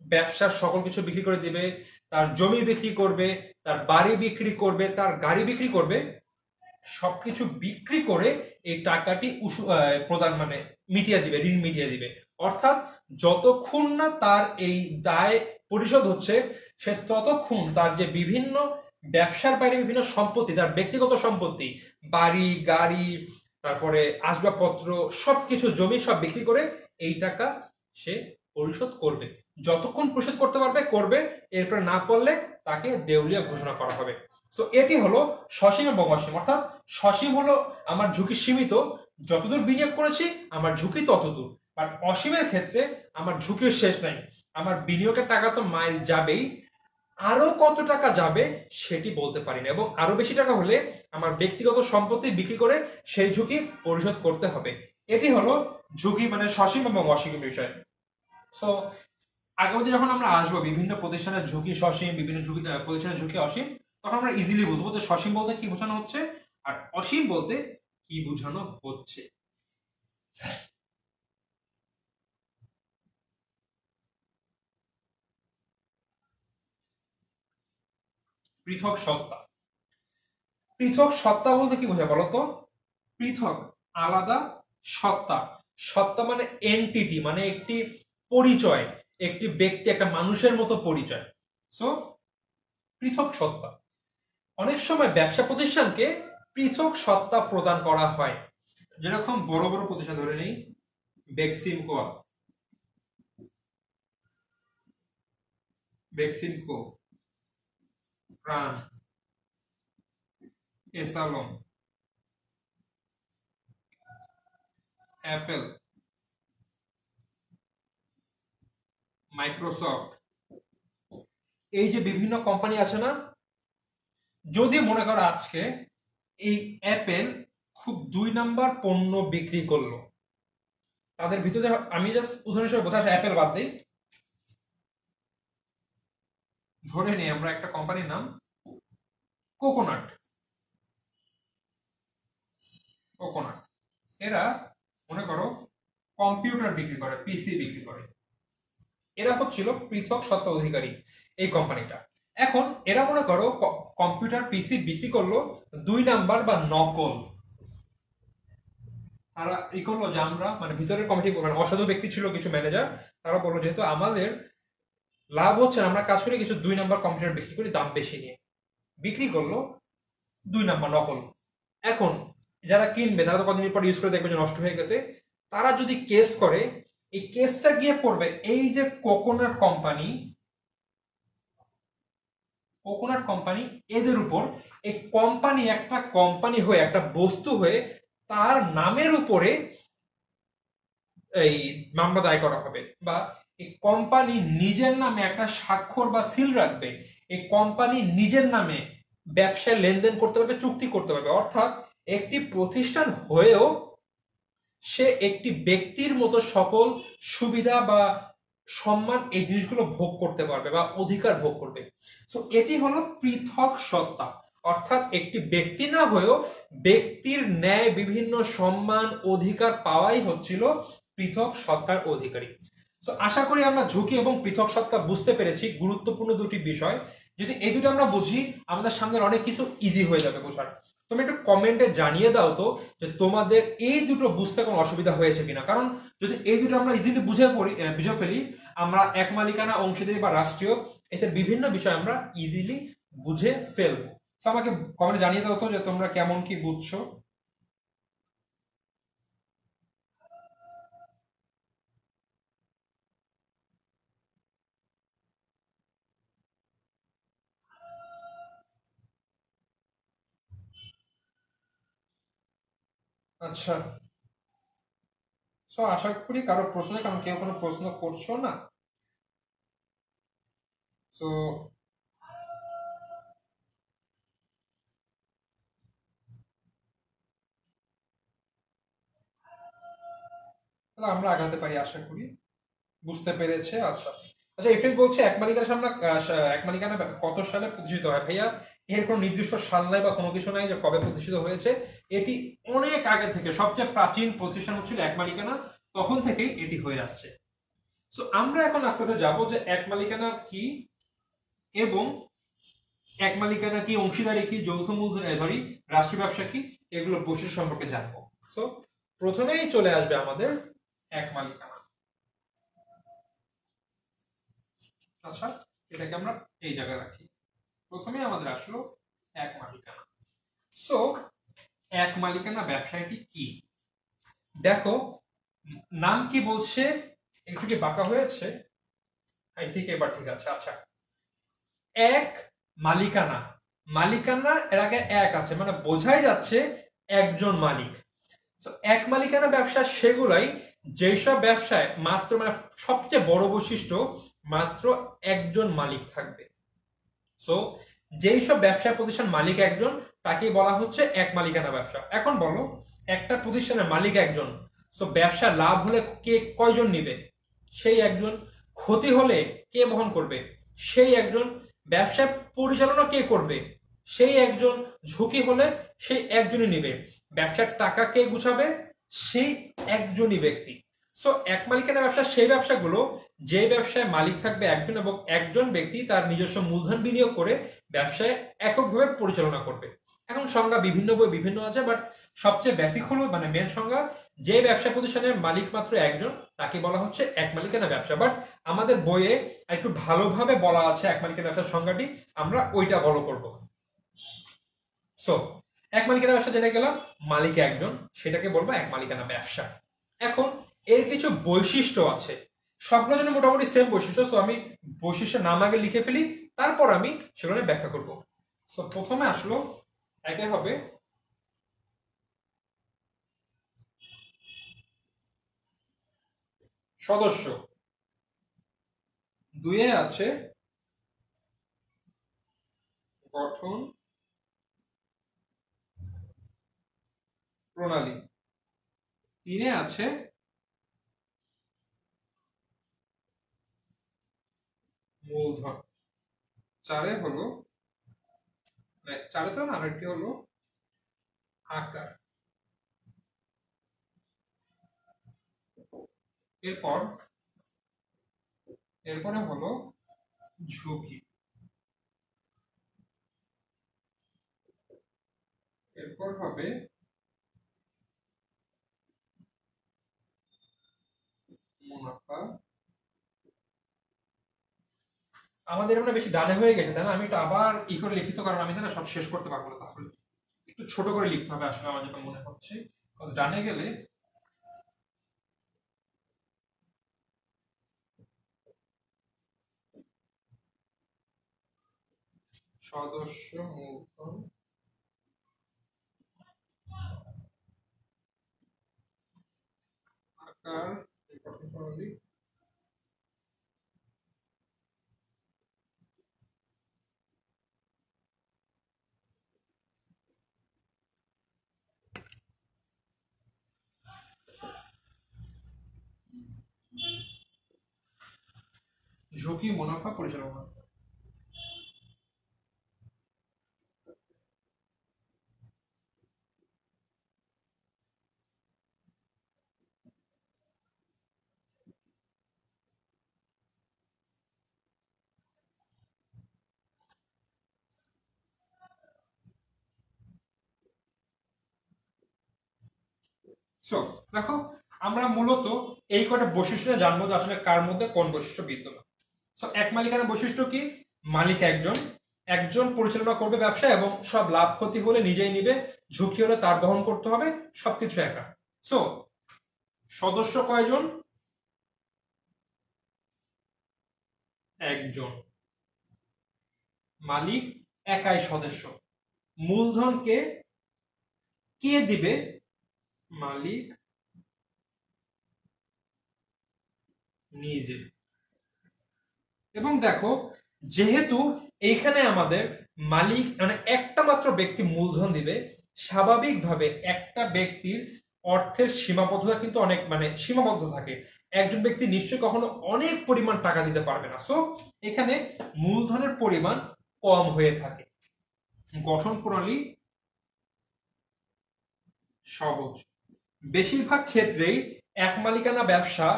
ব্যবসার সকল কিছু বিক্রি করে দিবে, তার জমি বিক্রি করবে, তার বাড়ি বিক্রি করবে, তার গাড়ি বিক্রি করবে, সবকিছু বিক্রি করে এই টাকাটি প্রদান মানে মিটিয়ে দিবে, ঋণ মিটিয়ে দিবে। অর্থাৎ যতক্ষণ না তার এই দায় পরিশোধ হচ্ছে, সে ততক্ষণ তার যে বিভিন্ন ব্যবসার বাইরে বিভিন্ন সম্পত্তি, তার ব্যক্তিগত সম্পত্তি, বাড়ি গাড়ি, তারপরে আসবাবপত্র, সবকিছু জমি সব বিক্রি করে এই টাকা সে পরিশোধ করবে। যতক্ষণ পরিশোধ করতে পারবে করবে, এরপরে না পারলে তাকে দেউলিয়া ঘোষণা করা হবে। তো এটি হলো সসীম এবং অসীম। অর্থাৎ সসীম হলো আমার ঝুঁকি সীমিত, যতদূর বিনিয়োগ করেছি আমার ঝুঁকি ততদূর। আর অসীমের ক্ষেত্রে আমার ঝুঁকির শেষ নাই, আমার বিনিয়োগের টাকা তো মাইল যাবেই, আরো কত টাকা যাবে সেটি বলতে পারি না, এবং আরো বেশি টাকা হলে আমার ব্যক্তিগত সম্পত্তি বিক্রি করে সেই ঝুঁকি পরিশোধ করতে হবে। এটি হলো ঝুঁকি মানে সসীম এবং অসীম বিষয়। সো আগামীতে যখন আমরা আসবো বিভিন্ন প্রতিষ্ঠানের ঝুঁকি সসীম, বিভিন্ন ঝুঁকি প্রতিষ্ঠানের ঝুঁকি অসীম, তখন আমরা ইজিলি বুঝবো যে সসীম বলতে কি বোঝানো হচ্ছে আর অসীম বলতে কি বোঝানো হচ্ছে। পৃথক সত্তা। পৃথক সত্তা বলতে কি বোঝায় বলতো? পৃথক, আলাদা, সত্তা। সত্তা মানে এন্টিটি, মানে একটি পরিচয়, একটি ব্যক্তি, একটা মানুষের মতো পরিচয়। সো পৃথক সত্তা। অনেক সময় ব্যবসা প্রতিষ্ঠানকে পৃথক সত্তা প্রদান করা হয়, যেরকম বড় বড় প্রতিষ্ঠান ধরে নেই, বেক্সিমকো, বেক্সিমকো, প্রাণ, এসালন, অ্যাপেল, মাইক্রোসফট, এই যে বিভিন্ন কোম্পানি আছে না, যদি মনে করো আজকে এই অ্যাপেল খুব 2 নাম্বার পণ্য বিক্রি করলো, তাদের ভিতরে আমি জাস্ট উদাহরণ হিসেবে বোঝা অ্যাপেল বাদ দিই, ধরে নিই আমরা একটা কোম্পানির নাম কোকোনাট, কোকোনাট, এরা মনে করো কম্পিউটার বিক্রি করে, পিসি বিক্রি করে, এরা হচ্ছিল পৃথক সত্তা অধিকারী এই কোম্পানিটা। এখন এরা মনে করো কম্পিউটার পিসি বিক্রি করলো 2 নাম্বার বা নকল, তারা ই করলো যে আমরা মানে ভিতরের কমিটি মানে অসাধু ব্যক্তি ছিল কিছু ম্যানেজার, তারা বললো যেহেতু আমাদের লাভ হচ্ছে না, আমরা কাজ করি কিছু 2 নাম্বার কম্পিউটার বিক্রি করি দাম বেশি নিয়ে, বিক্রি করলো 2 নাম্বার নকল। এখন যারা কিনবে তারা তো কদিন পর ইউজ করে দেখবে যে নষ্ট হয়ে গেছে, তারা যদি কেস করে, এই কেসটা গিয়ে পড়বে এই যে কোকোনাট কোম্পানি, কোকোনাট কোম্পানি এদের উপর। এই কোম্পানি একটা কোম্পানি হয়ে একটা বস্তু হয়ে তার নামের উপরে এই মামলা দায় করা হবে, বা এই কোম্পানি নিজের নামে একটা স্বাক্ষর বা সিল রাখবে, এই কোম্পানি নিজের নামে ব্যবসায় লেনদেন করতে পারবে, চুক্তি করতে পারবে। অর্থাৎ একটি প্রতিষ্ঠান হয়েও সে একটি ব্যক্তির মতো সকল সুবিধা বা সম্মান এই জিনিসগুলো ভোগ করতে পারবে বা অধিকার ভোগ করবে। তো এটি হলো পৃথক সত্তা, অর্থাৎ একটি ব্যক্তি না হয়েও ব্যক্তির ন্যায় বিভিন্ন সম্মান অধিকার পাওয়াই হচ্ছিল পৃথক সত্তার অধিকারী। তো আশা করি আমরা ঝুঁকি এবং পৃথক সত্তা বুঝতে পেরেছি, গুরুত্বপূর্ণ দুটি বিষয়। যদি এই দুটো আমরা বুঝি, আমাদের সামনে অনেক কিছু ইজি হয়ে যাবে বোঝার। তুমি একটু কমেন্টে জানিয়ে দাও তো যে তোমাদের এই দুটো বুঝতে কোনো অসুবিধা হয়েছে কিনা, কারণ যদি এই দুটো আমরা ইজিলি বুঝে ফেলি, আমরা এক মালিকানা, অংশীদারি বা রাষ্ট্রীয়, এতে বিভিন্ন বিষয় আমরা ইজিলি বুঝে ফেলবো। তো আমাকে কমেন্টে জানিয়ে দাও তো যে তোমরা কেমন কি বুঝছো। আচ্ছা, তো আশা করি কারো প্রশ্ন নেই, কারণ কেউ কোনো প্রশ্ন করছো না। তো তাহলে আমরা আগাতে পারি আশা করি। বুঝতে পেরেছে, আচ্ছা। আচ্ছা, এফএস বলছে এক মালিকানা সামনে এক মালিকানা কত সালে প্রতিষ্ঠিত হয়? ভাইয়া এর কোনো নির্দিষ্ট সাল নাই বা কোনো কিছু নাই যে কবে প্রতিষ্ঠিত হয়েছে। এটি অনেক আগে থেকে, সবচেয়ে প্রাচীন প্রতিষ্ঠান হচ্ছিল এক মালিকানা, তখন থেকেই এটি হয়ে আসছে। তো আমরা এখন আস্তে আস্তে যাবো যে এক মালিকানা কি এবং এক মালিকানা কি, অংশীদারি কি, যৌথ মূলধন সরি রাষ্ট্রীয় ব্যবসা কি, এগুলোর বৈশিষ্ট্য সম্পর্কে জানবো। সো প্রথমেই চলে আসবে আমাদের এক মালিকানা। আচ্ছা, এটাকে আমরা এই জায়গায় রাখি। প্রথমে আমাদের আসলো এক মালিকানা। সো এক মালিকানা ব্যবসায়টি কি? দেখো, নাম কি বলছে, একটু কি বাঁকা হয়েছে? আই থিঙ্ক এবার ঠিক আছে। আচ্ছা, এক মালিকানা, মালিকানা এর আগে এক আছে, মানে বোঝাই যাচ্ছে একজন মালিক। তো এক মালিকানা ব্যবসা সেগুলাই যেসব ব্যবসায় মাত্র মানে সবচেয়ে বড় বৈশিষ্ট্য মাত্র একজন মালিক থাকবে। সো যেই সব ব্যবসা প্রতিষ্ঠান মালিক একজন, তাকেই বলা হচ্ছে এক মালিকানা ব্যবসা। এখন বলো, একটা প্রতিষ্ঠানের মালিক একজন, সো ব্যবসা লাভ হলে কে কয়জন নিবে? সেই একজন। ক্ষতি হলে কে বহন করবে? সেই একজন। ব্যবসা পরিচালনা কে করবে? সেই একজন। ঝুঁকি হলে সেই একজনই নিবে। ব্যবসার টাকা কে গুছাবে? সেই একজনই ব্যক্তি। সো এক মালিকানা ব্যবসা সেই ব্যবসাগুলো যে ব্যবসায় মালিক থাকবে একজন এবং একজন ব্যক্তি তার নিজস্ব মূলধন বিনিয়োগ করে ব্যবসায় এককভাবে পরিচালনা করবে। এখন সংজ্ঞা বিভিন্ন বই বিভিন্ন আছে, বাট সবচেয়ে বেসিক হলো মানে মেন সংজ্ঞা, যে ব্যবসা প্রতিষ্ঠানের মালিক মাত্র একজন তাকে বলা হচ্ছে এক মালিকানা ব্যবসা। বাট আমাদের বইয়ে একটু ভালোভাবে বলা আছে এক মালিকানা ব্যবসার সংজ্ঞাটি, আমরা ওইটা ফলো করব। সো এক মালিকানা ব্যবসা জেনে গেলাম, মালিক একজন, সেটাকে বলবো এক মালিকানা ব্যবসা। এখন এর কিছু বৈশিষ্ট্য আছে, সবগুলোর জন্য মোটামুটি সেম বৈশিষ্ট্য। সো আমি বৈশিষ্ট্য নাম আগে লিখে ফেলি, তারপর আমি সেগুলো নিয়ে ব্যাখ্যা করব। সো প্রথমে আসলো, একে হবে সদস্য, দুইয়ে আছে গঠন প্রণালী, তিনে আছে মূলধন, চারে হলো চারে তো না, আরেকটি হলো আকার। এরপরে হলো ঝুঁকি, এরপর হবে মুনাফা। আমাদের আমরা বেশি ডানে হয়ে গেছে তাই না, আমি একটু আবার ই করে লিখিত, কারণ আমি না সব শেষ করতে পারবো না, তাহলে একটু ছোট করে লিখতে হবে আসলে আমার যেটা মনে হচ্ছে, ডানে গেলে সদস্য, মূলধন, আকার, গঠন প্রণালী, ঝুঁকি, মুনাফা, পরিচালনা। সো দেখো, আমরা মূলত এই কটা বৈশিষ্ট্য জানবো যে আসলে কার মধ্যে কোন বৈশিষ্ট্য বিদ্যমান। সো এক মালিকানা বৈশিষ্ট্য কি? মালিক একজন, একজন পরিচালনা করবে ব্যবসা এবং সব লাভ ক্ষতি হলে নিজেই নিবে, ঝুঁকি হলে তার বহন করতে হবে, সবকিছু একা। সো সদস্য কয়জন? একজন। মালিক একাই সদস্য। মূলধন কে কে দিবে? মালিক নিজে। এবং দেখো, যেহেতু এইখানে আমাদের মালিক মানে একটা মাত্র ব্যক্তি মূলধন দিবে, স্বাভাবিকভাবে একটা ব্যক্তির অর্থের সীমাবদ্ধতা কিন্তু অনেক মানে সীমাবদ্ধ থাকে, একজন ব্যক্তি নিশ্চয়ই কখনো অনেক পরিমাণ টাকা দিতে পারবে না। সো এখানে মূলধনের পরিমাণ কম হয়ে থাকে। গঠন প্রণালী সহজ। বেশিরভাগ ক্ষেত্রেই এক মালিকানা ব্যবসা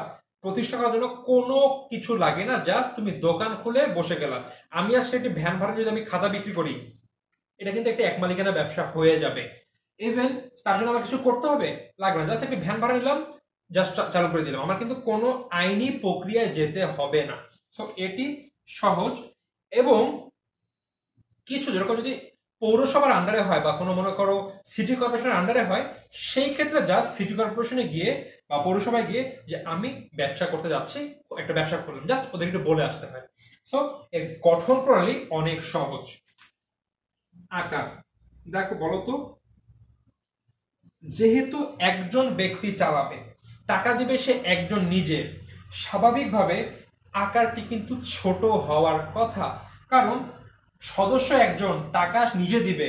প্রতিষ্ঠা করার জন্য কোনো কিছু লাগে না, জাস্ট তুমি দোকান খুলে বসে গেলাম। আমি আজকে একটি ভ্যান ভাড়া যদি আমি খাতা বিক্রি করি, এটা কিন্তু একটা এক মালিকানা ব্যবসা হয়ে যাবে। ইভেন তার জন্য আমার কিছু করতে হবে লাগবে না, জাস্ট একটি ভ্যান ভাড়া নিলাম, জাস্ট চালু করে দিলাম, আমার কিন্তু কোনো আইনি প্রক্রিয়ায় যেতে হবে না। সো এটি সহজ। এবং কিছু যেরকম যদি পৌরসভার আন্ডারে হয় বা কোনো মনে করো সিটি কর্পোরেশনের আন্ডারে হয়, সেই ক্ষেত্রে জাস্ট সিটি কর্পোরেশনে গিয়ে বা পৌরসভায় গিয়ে যে আমি ব্যবসা করতে যাচ্ছি, একটা ব্যবসা করলাম, জাস্ট ওদের একটু বলে আসতে হয়। সো এর গঠন প্রণালী অনেক সহজ। আকার দেখো, বলতো, যেহেতু একজন ব্যক্তি চালাবে, টাকা দিবে সে একজন নিজে, স্বাভাবিকভাবে আকারটি কিন্তু ছোট হওয়ার কথা। কারণ সদস্য একজন, টাকা নিজে দিবে,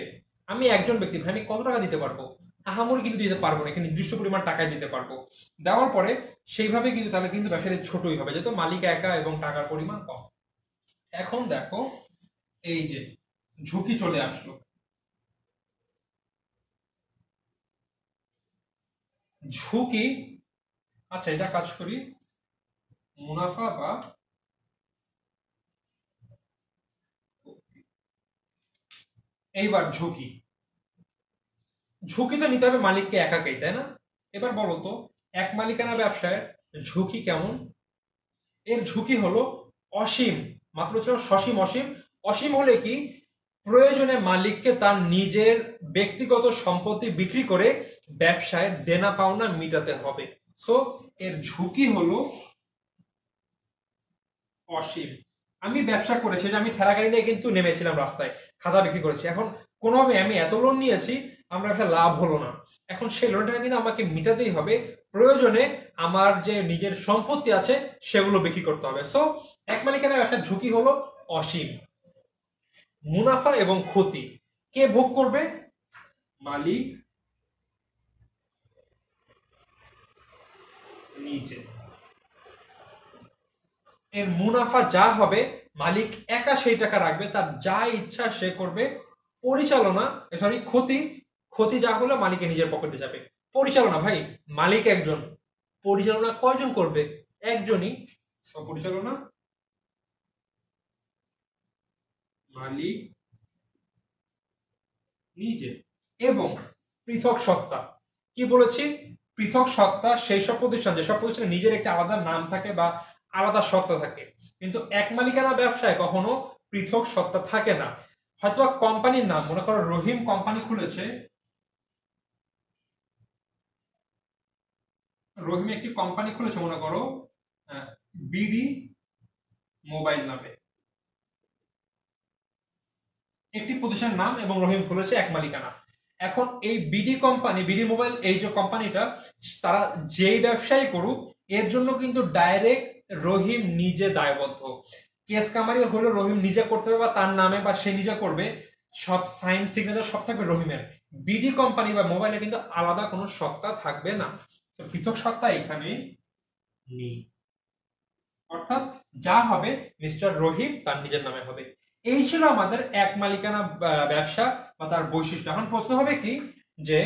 আমি একজন ব্যক্তি, আমি কত টাকা দিতে পারবো? আহামরি কিন্তু দিতে পারবো না, এখানে নির্দিষ্ট পরিমাণ টাকায় দিতে পারবো। দেওয়ার পরে সেইভাবে কিন্তু তাহলে কিন্তু ব্যবসাটি ছোটই হবে, যেহেতু মালিক একা এবং টাকার পরিমাণ কম। এখন দেখো, এই যে ঝুঁকি চলে আসলো। ঝুঁকি, আচ্ছা এটা কাজ করি, মুনাফা বা এইবার ঝুঁকি। ঝুঁকি তো নিতে হবে মালিককে একাকেই, তাই না? এবার বলো তো, এক মালিকানা ব্যবসায় ঝুঁকি কেমন? এর ঝুঁকি হলো অসীম, মাত্র ছিল সসীম, অসীম। অসীম হলে কি? প্রয়োজনে মালিককে তার নিজের ব্যক্তিগত সম্পত্তি বিক্রি করে ব্যবসায় দেনা পাওনা মিটাতে হবে। সো এর ঝুঁকি হলো অসীম। আমি ব্যবসা করেছি, যে আমি ঠেলা গাড়ি নিয়ে কিন্তু নেমেছিলাম রাস্তায়, খাতা বিক্রি করেছি, এখন কোনোভাবে আমি এত লোন নিয়েছি, আমরা একটা লাভ হলো না, এখন সেই লোনটা কিন্তু আমাকে মিটাতেই হবে, প্রয়োজনে আমার যে নিজের সম্পত্তি আছে সেগুলো বিক্রি করতে হবে। সো এক মালিকানা ব্যবসার ঝুঁকি হলো অসীম। মুনাফা এবং ক্ষতি কে ভোগ করবে? মালিক নিজে। এর মুনাফা যা হবে মালিক একা সেই টাকা রাখবে, তার যা ইচ্ছা সে করবে। পরিচালনা, সরি ক্ষতি, ক্ষতি যা হলো মালিকের নিজের পকেটে যাবে। পরিচালনা ভাই, মালিক একজন, পরিচালনা কয়জন করবে? একজনই। পরিচালনা মালিক নিজে। এবং পৃথক সত্তা, কি বলেছি? পৃথক সত্তা সেই সব প্রতিষ্ঠান, যেসব প্রতিষ্ঠানে নিজের একটা আলাদা নাম থাকে বা আলাদা সত্তা থাকে, কিন্তু এক মালিকানা ব্যবসায় কখনো পৃথক সত্তা থাকে না। হয়তো কোম্পানির নাম, মনে করো রহিম কোম্পানি খুলেছে, রহিম একটি কোম্পানি খুলেছে মনে করো বিডি মোবাইল নামে একটি প্রতিষ্ঠানের নাম, এবং রহিম খুলেছে এক মালিকানা। এখন এই বিডি কোম্পানি, বিডি মোবাইল এই যে কোম্পানিটা, তারা যেই ব্যবসায়ী করুক এর জন্য কিন্তু ডাইরেক্ট রহিম নিজে দায়বদ্ধ। কেস কামারি হলো রহিম নিজে করতে হবে বা তার নামে বা সে নিজে করবে, সব সাইন সিগনেচার সব থাকবে রহিমের। বিডি কোম্পানি বা মোবাইলে কিন্তু আলাদা কোনো সত্তা থাকবে না, পৃথক সত্তা এখানে নেই। অর্থাৎ যা হবে মিস্টার রহিম তার নিজের নামে হবে। এই ছিল আমাদের এক মালিকানা ব্যবসা বা তার বৈশিষ্ট্য। এখন প্রশ্ন হবে কি, যে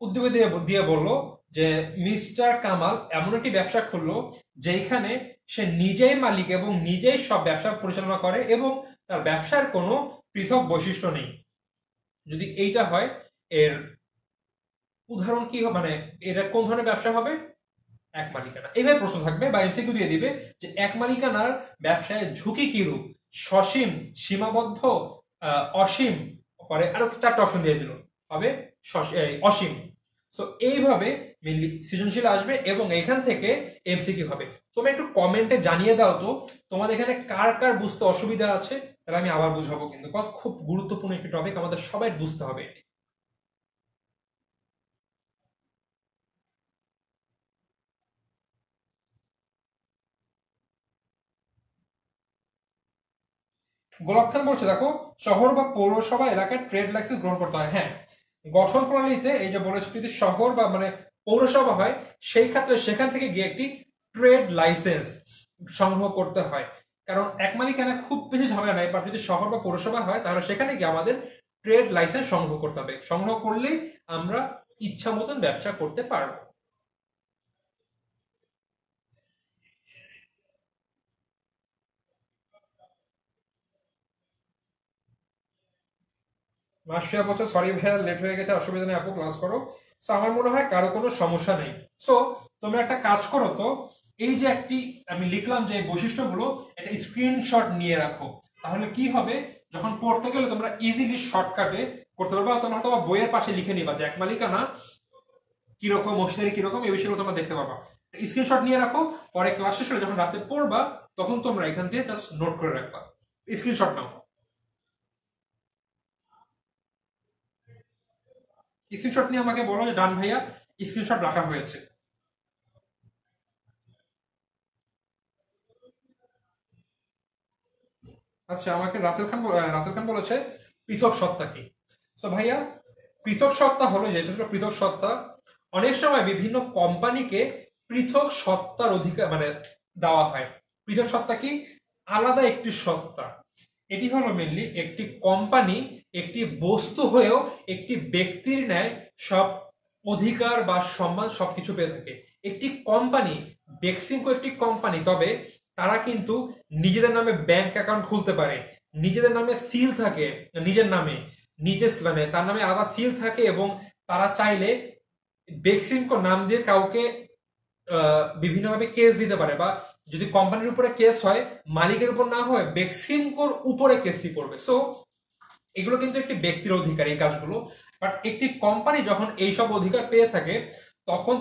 উদ্যোগে দিয়ে বললো যে মিস্টার কামাল এমন একটি ব্যবসা খুললো যেখানে সে নিজেই মালিক এবং নিজেই সব ব্যবসা পরিচালনা করে এবং তার ব্যবসার কোনো পৃথক বৈশিষ্ট্য নেই। যদি এইটা হয়, এর উদাহরণ কি হবে, মানে এর কোন ধরনের ব্যবসা হবে? এক মালিকানা। এইভাবে প্রশ্ন থাকবে বা এমসিকিউ দিয়ে দিবে যে এক মালিকানার ব্যবসায় ঝুঁকি কি রূপ? সসীম, সীমাবদ্ধ, অসীম, পরে আরো 4টা অপশন দিয়ে দিল, হবে অসীম। সো এইভাবে মেনলি সৃজনশীল আসবে এবং এখান থেকে এমসিকিউ হবে। তুমি একটু কমেন্টে জানিয়ে দাও তো তোমাদের এখানে কার কার বুঝতে অসুবিধা আছে, তাহলে আমি আবার বুঝাবো, কিন্তু খুব গুরুত্বপূর্ণ একটি টপিক, আমাদের সবাই বুঝতে হবে। গোলাপ খান বলছে দেখো, শহর বা পৌরসভা এলাকায় ট্রেড লাইসেন্স গ্রহণ করতে হয়। হ্যাঁ, গঠন প্রণালীতে এই যে বলেছে যদি শহর বা মানে পৌরসভা হয় সেই ক্ষেত্রে সেখান থেকে গিয়ে একটি ট্রেড লাইসেন্স সংগ্রহ করতে হয়, কারণ এক মালিকানা খুব বেশি ঝামেলা নাই। বাট যদি শহর বা পৌরসভা হয় তাহলে সেখানে গিয়ে আমাদের ট্রেড লাইসেন্স সংগ্রহ করতে হবে। সংগ্রহ করলেই আমরা ইচ্ছা মতন ব্যবসা করতে পারবো। মাসফিয়া বলছে সরি ভাইয়া লেট হয়ে গেছে, অসুবিধা নেই আপু, ক্লাস করো। সো আমার মনে হয় কারো কোনো সমস্যা নেই। সো তোমরা একটা কাজ করো তো, এই যে একটি আমি লিখলাম যে বৈশিষ্ট্যগুলো, এটা স্ক্রিনশট নিয়ে রাখো। তাহলে কি হবে, যখন পড়তে গেলে তোমরা ইজিলি শর্টকাটে করতে পারবে। তোমরা তোমার বইয়ের পাশে লিখে নিবা যে এক মালিকানা কিরকম, মশনারি কিরকম, এই বিষয়গুলো তোমরা দেখতে পাবা। স্ক্রিনশট নিয়ে রাখো, পরে ক্লাস শেষ হলে যখন রাতে পড়বা তখন তোমরা এখান থেকে জাস্ট নোট করে রাখবা। স্ক্রিনশট নাও। স্ক্রিনশট নিয়ে আমাকে বলো যে ডান ভাইয়া স্ক্রিনশট রাখা হয়েছে। আচ্ছা, আমাকে রাসেল খান বলেছে পৃথক সত্তা কি। তো ভাইয়া, পৃথক সত্তা হলো, যেটা ছিল পৃথক সত্তা, অনেক সময় বিভিন্ন কোম্পানিকে পৃথক সত্তার অধিকার মানে দেওয়া হয়। পৃথক সত্তা কি? আলাদা একটি সত্তা। এটি হলো মেনলি একটি কোম্পানি একটি বস্তু হয়েও একটি ব্যক্তির ন্যায় সব অধিকার বা সম্মান সবকিছু পেয়ে থাকে। একটি কোম্পানি, বেক্সিমকো একটি কোম্পানি, তবে তারা কিন্তু নিজেদের নামে ব্যাংক অ্যাকাউন্ট খুলতে পারে, নিজেদের নামে সিল থাকে, নিজের নামে নিজে মানে তার নামে আলাদা সিল থাকে, এবং তারা চাইলে বেক্সিমকো নাম দিয়ে কাউকে বিভিন্নভাবে কেস দিতে পারে, বা যদি কোম্পানির উপরে কেস হয় মালিকের উপর না হয় বেক্সিমকোর উপরে কেসটি পড়বে। সো এগুলো কিন্তু একটি ব্যক্তির অধিকার এই কাজগুলো। বাট একটি কোম্পানি যখন এইসব অধিকার পেয়ে থাকে তখন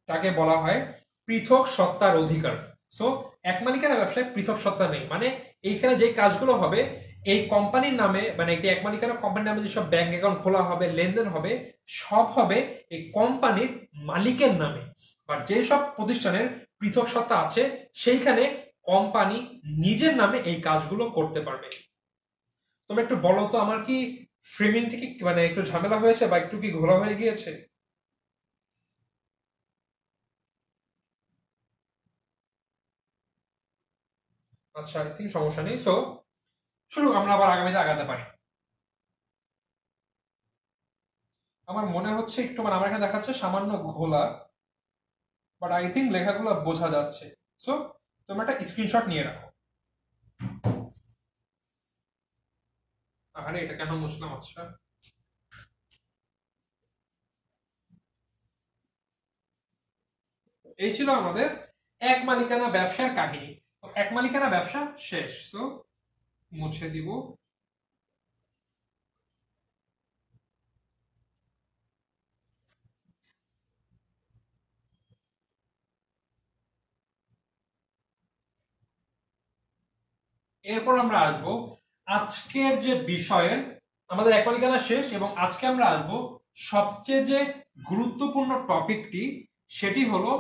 তাকে বলা হয় পৃথক সত্তার অধিকার। সো এক মালিকানা ব্যবসায় পৃথক সত্তা নেই, মানে এইখানে যে কাজগুলো হবে এই কোম্পানির নামে মানে একটি এক মালিকানা কোম্পানির নামে যেসব ব্যাংক অ্যাকাউন্ট খোলা হবে, লেনদেন হবে, সব হবে এই কোম্পানির মালিকের নামে। আর যেসব প্রতিষ্ঠানের পৃথক সত্তা আছে সেইখানে কোম্পানি নিজের নামে এই কাজগুলো করতে পারবে। তোমরা একটু বলো তো আমার কি ফ্রেমিংটা কি মানে একটু ঝামেলা হয়েছে বা একটু কি ঘোলা হয়ে গিয়েছে? আচ্ছা, আই থিঙ্ক সমস্যা নেই। সো শুরু, আমরা আবার আগামীতে আগাতে পারি। আমার মনে হচ্ছে একটু মানে আমার এখানে দেখাচ্ছে সামান্য ঘোলা, বাট আই থিঙ্ক লেখাগুলো বোঝা যাচ্ছে। সো তোমরা একটা স্ক্রিনশট নিয়ে রাখো। আরে এটা কেন মুছলাম? আচ্ছা, এই ছিল আমাদের এক মালিকানা ব্যবসার কাহিনী। তো এক মালিকানা ব্যবসা শেষ। তো মুছে দিব। এরপর আমরা আসবো আজকের যে বিষয়ের, আমাদের এক মালিকানা শেষ এবং আজকে আমরা আসবো সবচেয়ে যে গুরুত্বপূর্ণ টপিকটি, সেটি হলো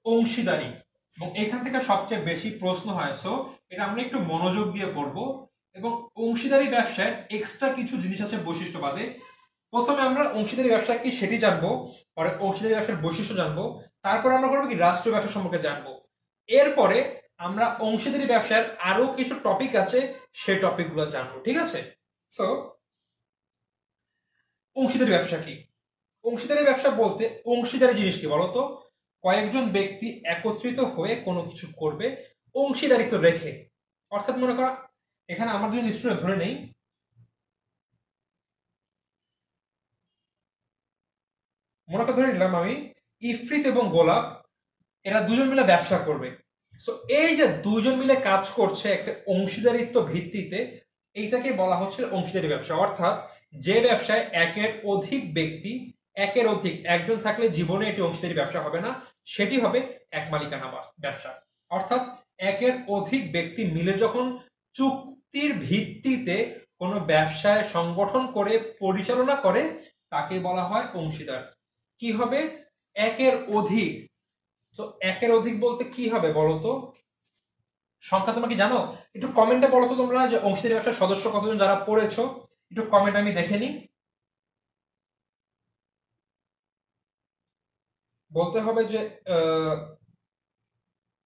অংশীদারি। এবং এখান থেকে সবচেয়ে বেশি প্রশ্ন হয়, সো এটা আমরা একটু মনোযোগ দিয়ে পড়বো। এবং অংশীদারি ব্যবসার এক্সট্রা কিছু জিনিস আছে বৈশিষ্ট্যবাদে। প্রথমে আমরা অংশীদারি ব্যবসা কি সেটি জানবো, পরে অংশীদারি ব্যবসার বৈশিষ্ট্য জানবো, তারপরে আমরা করবো কি রাষ্ট্রীয় ব্যবসা সম্পর্কে জানবো। এরপরে আমরা অংশীদারি ব্যবসার আরো কিছু টপিক আছে, সেই টপিকগুলো জানবো। ঠিক আছে? সো অংশীদারি ব্যবসা কি? অংশীদারি ব্যবসা বলতে অংশীদারি জিনিস কি বলতো? কয়েকজন ব্যক্তি একত্রিত হয়ে কোনো কিছু করবে অংশীদারিত্ব রেখে। অর্থাৎ মনে করা, এখানে আমার দুজন স্টুডেন্ট ধরে নেই, মনে করে ধরে নিলাম আমি ইফরিত এবং গোলাপ, এরা দুজন মিলে ব্যবসা করবে। সো এই যে দুজন মিলে কাজ করছে একটা অংশীদারিত্ব ভিত্তিতে, এইটাকে বলা হচ্ছে অংশীদারি ব্যবসা। অর্থাৎ যে ব্যবসায় একের অধিক ব্যক্তি, একের অধিক একজন থাকলে জীবনে এটি অংশীদারি ব্যবসা হবে না, সেটি হবে এক মালিকানা ব্যবসা। অর্থাৎ একের অধিক ব্যক্তি মিলে যখন চুক্তির ভিত্তিতে কোনো ব্যবসায় সংগঠন করে পরিচালনা করে, তাকে বলা হয় অংশীদার। কি হবে? একের অধিক। তো একের অধিক বলতে কি হবে বলতো? সংখ্যা তোমরা কি জানো? একটু কমেন্টে বলো তো তোমরা যে অংশীদারি ব্যবসার সদস্য কতজন যারা পড়েছো, একটু কমেন্ট আমি দেখে নিই। বলতে হবে যে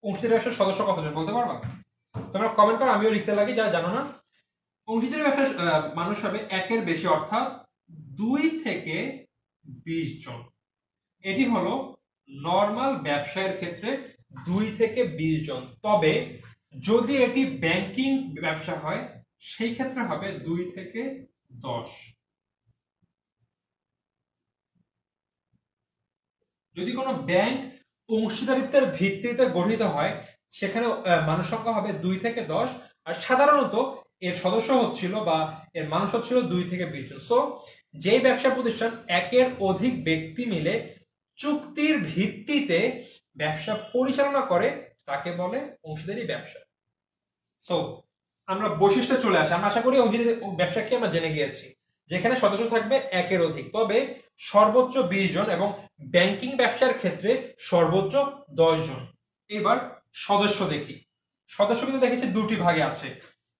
অংশীদারি ব্যবসার সদস্য কতজন বলতে পারবা? তোমরা কমেন্ট করো, আমিও লিখতে লাগি যারা জানো না। অংশীদারি ব্যবসার মানুষ হবে একের বেশি, অর্থাৎ 2 থেকে 20 জন। এটি হলো নর্মাল ব্যবসায়ের ক্ষেত্রে 2 থেকে 20 জন। তবে যদি এটি ব্যাংকিং ব্যবসা হয় সেই ক্ষেত্রে হবে 2 থেকে 10। যদি কোনো ব্যাংক অংশীদারিত্বের ভিত্তিতে গঠিত হয় সেখানে মানুষ সংখ্যা হবে 2 থেকে 10। আর সাধারণত এর সদস্য হচ্ছিল বা এর মানুষ হচ্ছিল 2 থেকে 20 জন। সো যে ব্যবসা প্রতিষ্ঠান একের অধিক ব্যক্তি মিলে চুক্তির ভিত্তিতে ব্যবসা পরিচালনা করে তাকে বলে অংশীদারি ব্যবসা। সো আমরা বৈশিষ্ট্য চলে আসি। আমরা আশা করি অংশীদারি ব্যবসা কি আমরা জেনে গিয়েছি, যেখানে সদস্য থাকবে একের অধিক, তবে সর্বোচ্চ 20 জন, এবং ব্যাংকিং ব্যবসার ক্ষেত্রে সর্বোচ্চ 10 জন। এবার সদস্য দেখি। সদস্য কিন্তু দেখেছি দুটি ভাগে আছে,